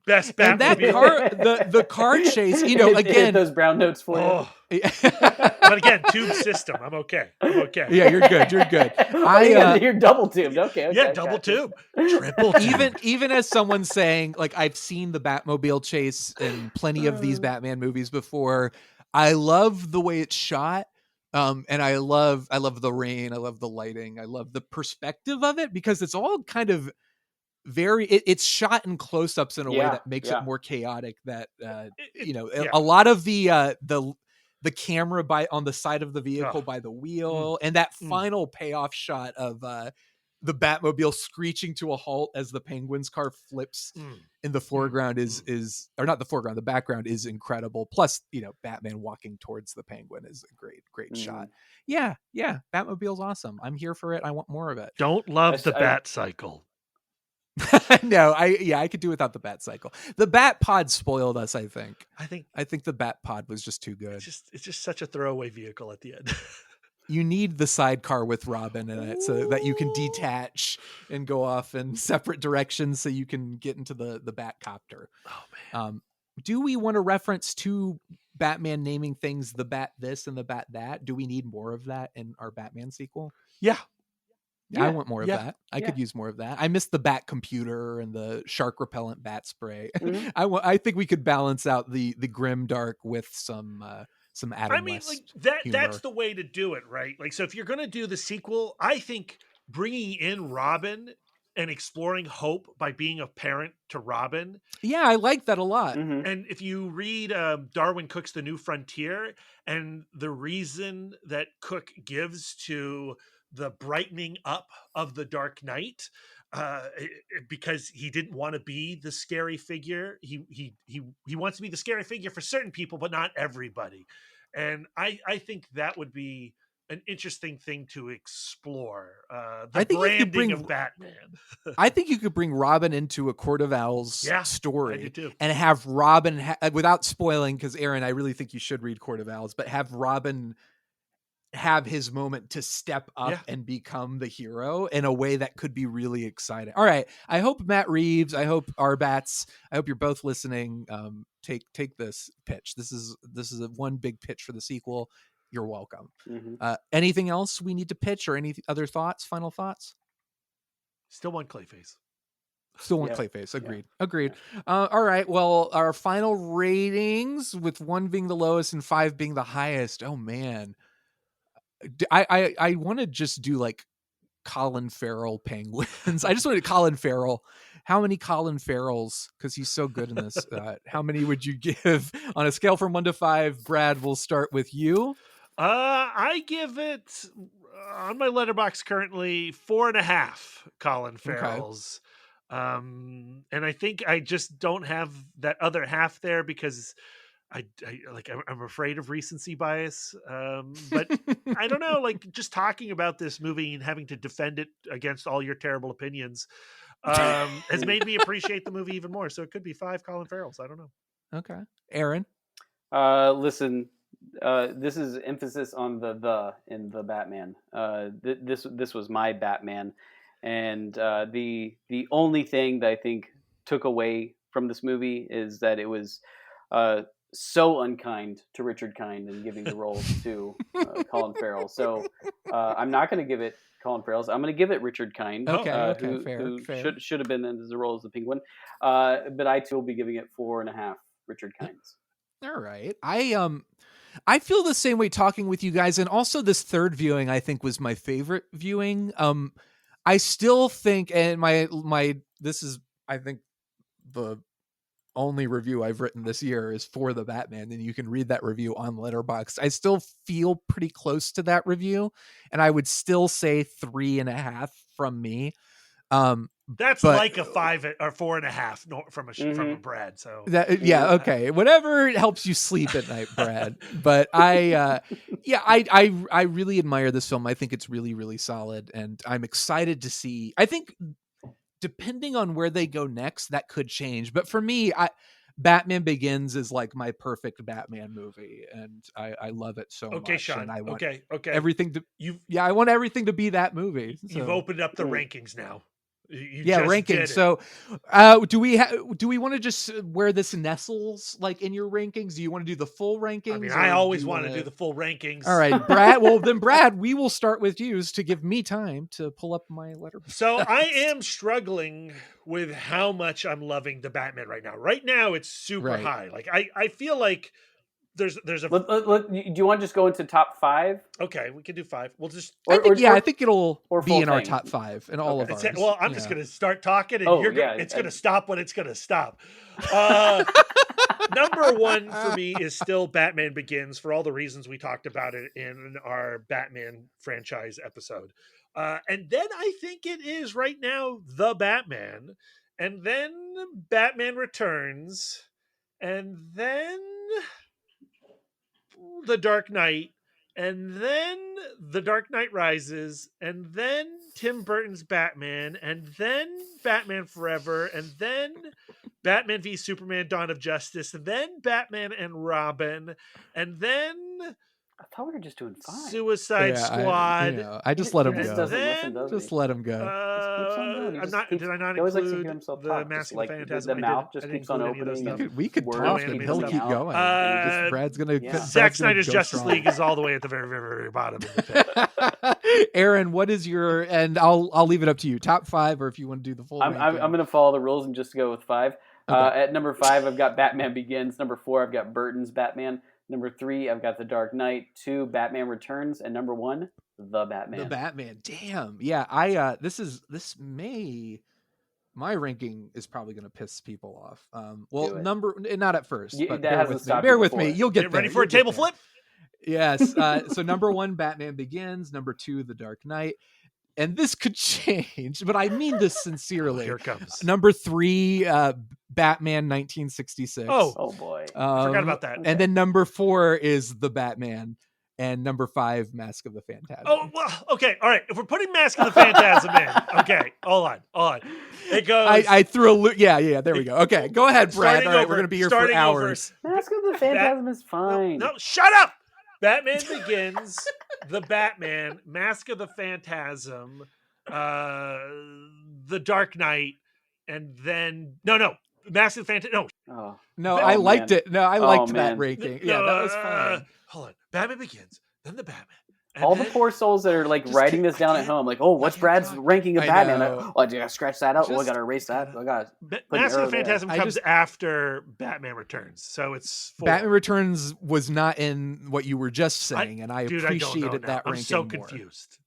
best Batmobile. And that car, the car chase, you know, again, those brown notes for you. But again, tube system. I'm okay. Yeah, you're good. You're good. You're double tubed. Okay. Yeah, double tube, triple tube. Even as someone saying, like, I've seen the Batmobile chase in plenty of these Batman movies before. I love the way it's shot. And I love the rain. I love the lighting. I love the perspective of it because it's all kind of it's shot in close-ups in a way that makes it more chaotic. That a lot of the camera on the side of the vehicle by the wheel, and that final payoff shot of the Batmobile screeching to a halt as the Penguin's car flips in the foreground is or not the foreground, the background is incredible. Plus, you know, Batman walking towards the Penguin is a great shot. Yeah, Batmobile's awesome. I'm here for it. I want more of it. Don't love the Bat Cycle. No, I could do without the Bat Cycle. The Bat Pod spoiled us, I think. I think the Bat Pod was just too good. It's just such a throwaway vehicle at the end. You need the sidecar with Robin in it so that you can detach and go off in separate directions so you can get into the Batcopter. Oh man. Do we want to reference to Batman naming things the Bat this and the Bat that? Do we need more of that in our Batman sequel? Yeah. I want more of that. I could use more of that. I missed the Bat computer and the shark repellent bat spray. I think we could balance out the grim dark with some Adam West like humor. that's the way to do it, right? Like, so if you're going to do the sequel, I think bringing in Robin and exploring hope by being a parent to Robin. Yeah, I like that a lot. And if you read Darwin Cook's The New Frontier, and the reason that Cook gives to the brightening up of the Dark Knight, because he didn't want to be the scary figure. He wants to be the scary figure for certain people, but not everybody. And I think that would be an interesting thing to explore. The branding of Batman. I think you could bring Robin into a Court of Owls story I do too. and have Robin, without spoiling, because Aaron, I really think you should read Court of Owls, but have Robin have his moment to step up and become the hero in a way that could be really exciting. All right. I hope Matt Reeves, I hope R-Batz, I hope you're both listening. Take this pitch. This is a one big pitch for the sequel. You're welcome. Anything else we need to pitch or any other thoughts, final thoughts? Still want Clayface. Still want Clayface. Agreed. All right. Well, our final ratings, with 1 being the lowest and 5 being the highest. Oh man. I want to just do like Colin Farrell Penguins. I just wanted Colin Farrell. How many Colin Farrells? Because he's so good in this. How many would you give on a scale from 1 to 5? Brad, we'll start with you. I give it on my letterbox currently 4.5 Colin Farrells. Okay. And I think I just don't have that other half there because I'm afraid of recency bias. But I don't know, like just talking about this movie and having to defend it against all your terrible opinions has made me appreciate the movie even more. So it could be 5 Colin Farrells. I don't know. Okay. Aaron. Listen, this is emphasis on the in the Batman. This was my Batman. And the only thing that I think took away from this movie is that it was so unkind to Richard Kind in giving the role to Colin Farrell. So I'm not going to give it Colin Farrell's. I'm going to give it Richard Kind, who should have been in the role as the Penguin. But I too will be giving it 4.5 Richard Kinds. All right. I feel the same way talking with you guys, and also this third viewing I think was my favorite viewing. I still think, and this is I think the only review I've written this year is for the Batman, and you can read that review on Letterboxd. I still feel pretty close to that review, and I would still say 3.5 from me. That's but, like a 5 or 4.5 from a Brad. So okay, whatever helps you sleep at night, Brad. But I really admire this film. I think it's really, really solid, and I'm excited to see. I think depending on where they go next, that could change. But for me, Batman Begins is like my perfect Batman movie, and I love it so much. Okay, Sean. And I want everything to. I want everything to be that movie. So. You've opened up the rankings now. Rankings. So, do we want to just where this nestles like in your rankings? Do you want to do the full rankings? I mean, I always want to do the full rankings. All right, Brad. Well, then, Brad, we will start with you to give me time to pull up my letter. So I am struggling with how much I'm loving the Batman right now. Right now, it's super high. Like I feel like there's a. Do you want to just go into top 5? Okay, we can do 5. We'll just. I think it'll be in our top 5 and all of ours. Well, I'm just going to start talking, and it's going to stop when it's going to stop. Number 1 for me is still Batman Begins for all the reasons we talked about it in our Batman franchise episode. And then I think it is right now The Batman, and then Batman Returns, and then The Dark Knight, and then The Dark Knight Rises, and then Tim Burton's Batman, and then Batman Forever, and then Batman v Superman Dawn of Justice, and then Batman and Robin, and then I thought we were just doing 5. Suicide Squad. I just let him go. Just let him go. Did I not include the Mask of the Phantasm? The mouth just keeps on opening. We could talk and he'll keep going. Brad's going to... Zack Snyder's Justice League is all the way at the very, very, very bottom of the pit. Aaron, what is your... And I'll leave it up to you. Top 5, or if you want to do the full I'm going to follow the rules and just go with 5. Okay. At number 5, I've got Batman Begins. Number 4, I've got Burton's Batman. Number 3, I've got The Dark Knight. 2, Batman Returns, and number 1, The Batman. The Batman. Damn. Yeah. My ranking is probably going to piss people off. Not at first. But bear with me. You'll get ready for a table flip. Yes. So number 1, Batman Begins. Number 2, The Dark Knight. And this could change, but I mean this sincerely. Here it comes. Number 3, Batman 1966. Oh boy. Forgot about that. And then number 4 is The Batman. And number 5, Mask of the Phantasm. Oh, well, okay. All right. If we're putting Mask of the Phantasm in, okay. Hold on. It goes. I threw a loop. Yeah. There we go. Okay. Go ahead, Brad. All right. We're going to be here for hours. Mask of the Phantasm is fine. No, shut up. Batman Begins, The Batman, Mask of the Phantasm, The Dark Knight, and then Mask of the Phantasm. I liked it. No, I liked that ranking. Yeah, that was fine. Hold on, Batman Begins, then The Batman. All the poor souls that are like writing this down at home, like, what's Brad's ranking of Batman? I gotta scratch that out. I gotta erase that. I got Mask of the Phantasm comes after Batman Returns, so it's 4. Batman Returns was not in what you were just saying, and I appreciated that ranking. I'm so confused.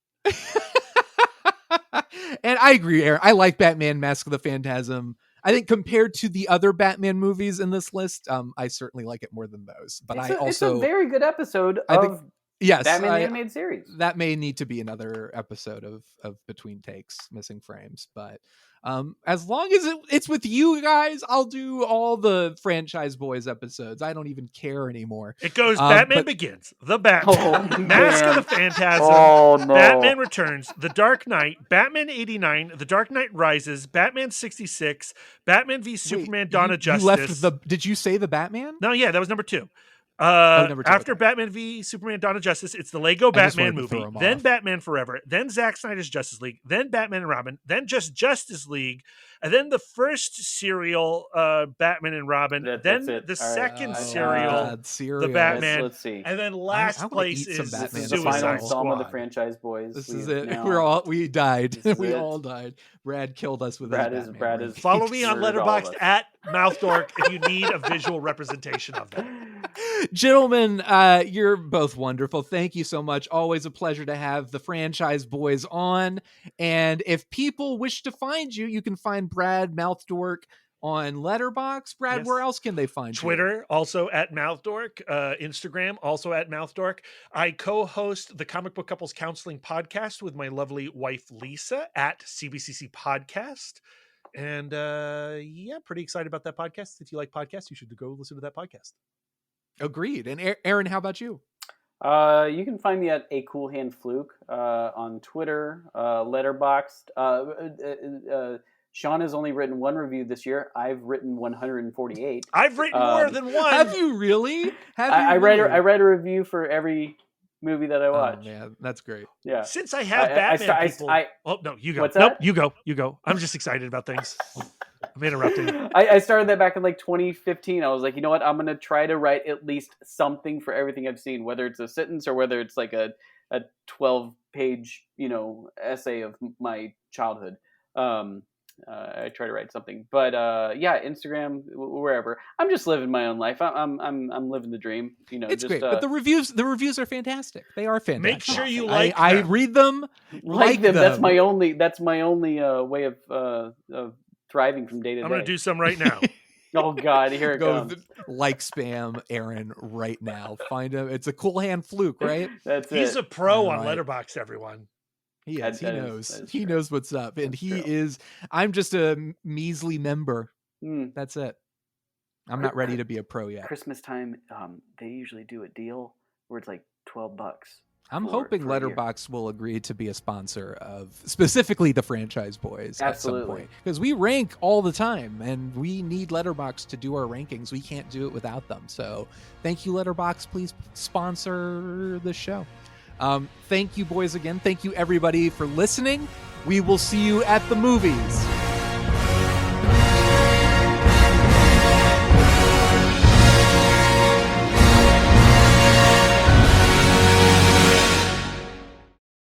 And I agree, Aaron. I like Batman Mask of the Phantasm. I think compared to the other Batman movies in this list, I certainly like it more than those. But it's a very good episode of Batman the Animated Series. That may need to be another episode of Between Takes, Missing Frames. But as long as it's with you guys, I'll do all the Franchyze Boyz episodes. I don't even care anymore. It goes Batman Begins, The Batman, Mask of the Phantasm, Batman Returns, The Dark Knight, Batman 89, The Dark Knight Rises, Batman 66, Batman v Superman Dawn of Justice. Did you say The Batman? No, yeah, that was number 2. After Batman v Superman Dawn of Justice, it's the Lego Batman movie, then Batman Forever, then Zack Snyder's Justice League, then Batman and Robin, then just Justice League, and then the first serial Batman and Robin, then the second serial, The Batman, let's see. And then last place is the final installment of the Franchise Boyz. This is it. We died. We all died. Brad killed us with Brad is Follow me on Letterboxd at MouthDork if you need a visual representation of that. Gentlemen, you're both wonderful. Thank you so much. Always a pleasure to have the Franchyze Boyz on. And if people wish to find you, you can find Brad MouthDork on Letterboxd. Brad, Yes. where else can they find you? Twitter, also at MouthDork. Instagram, also at MouthDork. I co-host the Comic Book Couples Counseling Podcast with my lovely wife, Lisa, at CBCC Podcast. And pretty excited about that podcast. If you like podcasts, you should go listen to that podcast. Agreed. And Aaron, how about you? You can find me at A Cool Hand Fluke on Twitter, Letterboxd. Shawn has only written one review this year. I've written 148. I've written more than one. Have you really? I read a review for every movie that I watch. Oh man, that's great. Yeah. Since I have Batman people. Oh no, you go. What's Nope, that? you go. You go. I'm just excited about things. I'm interrupting. I started that back in like 2015. I was like, you know what? I'm gonna try to write at least something for everything I've seen, whether it's a sentence or whether it's like a 12-page essay of my childhood. I try to write something, but Instagram, wherever. I'm just living my own life. I'm living the dream. It's great. But the reviews are fantastic. They are fantastic. Make sure you like them. I read them. Like them. That's my only way of thriving from day to day. I'm going to do some right now. Oh God, here it comes. Like spam Aaron right now. Find him. It's a Cool Hand Fluke, right? He's a pro on Letterboxd, everyone. He is. He knows. He knows what's up, and he is. I'm just a measly member. That's it. I'm not ready to be a pro yet. Christmas time, they usually do a deal where it's like $12. I'm hoping Letterboxd will agree to be a sponsor of specifically the Franchyze Boyz at some point, because we rank all the time, and we need Letterboxd to do our rankings. We can't do it without them. So, thank you, Letterboxd. Please sponsor the show. Thank you, boys, again. Thank you, everybody, for listening. We will see you at the movies.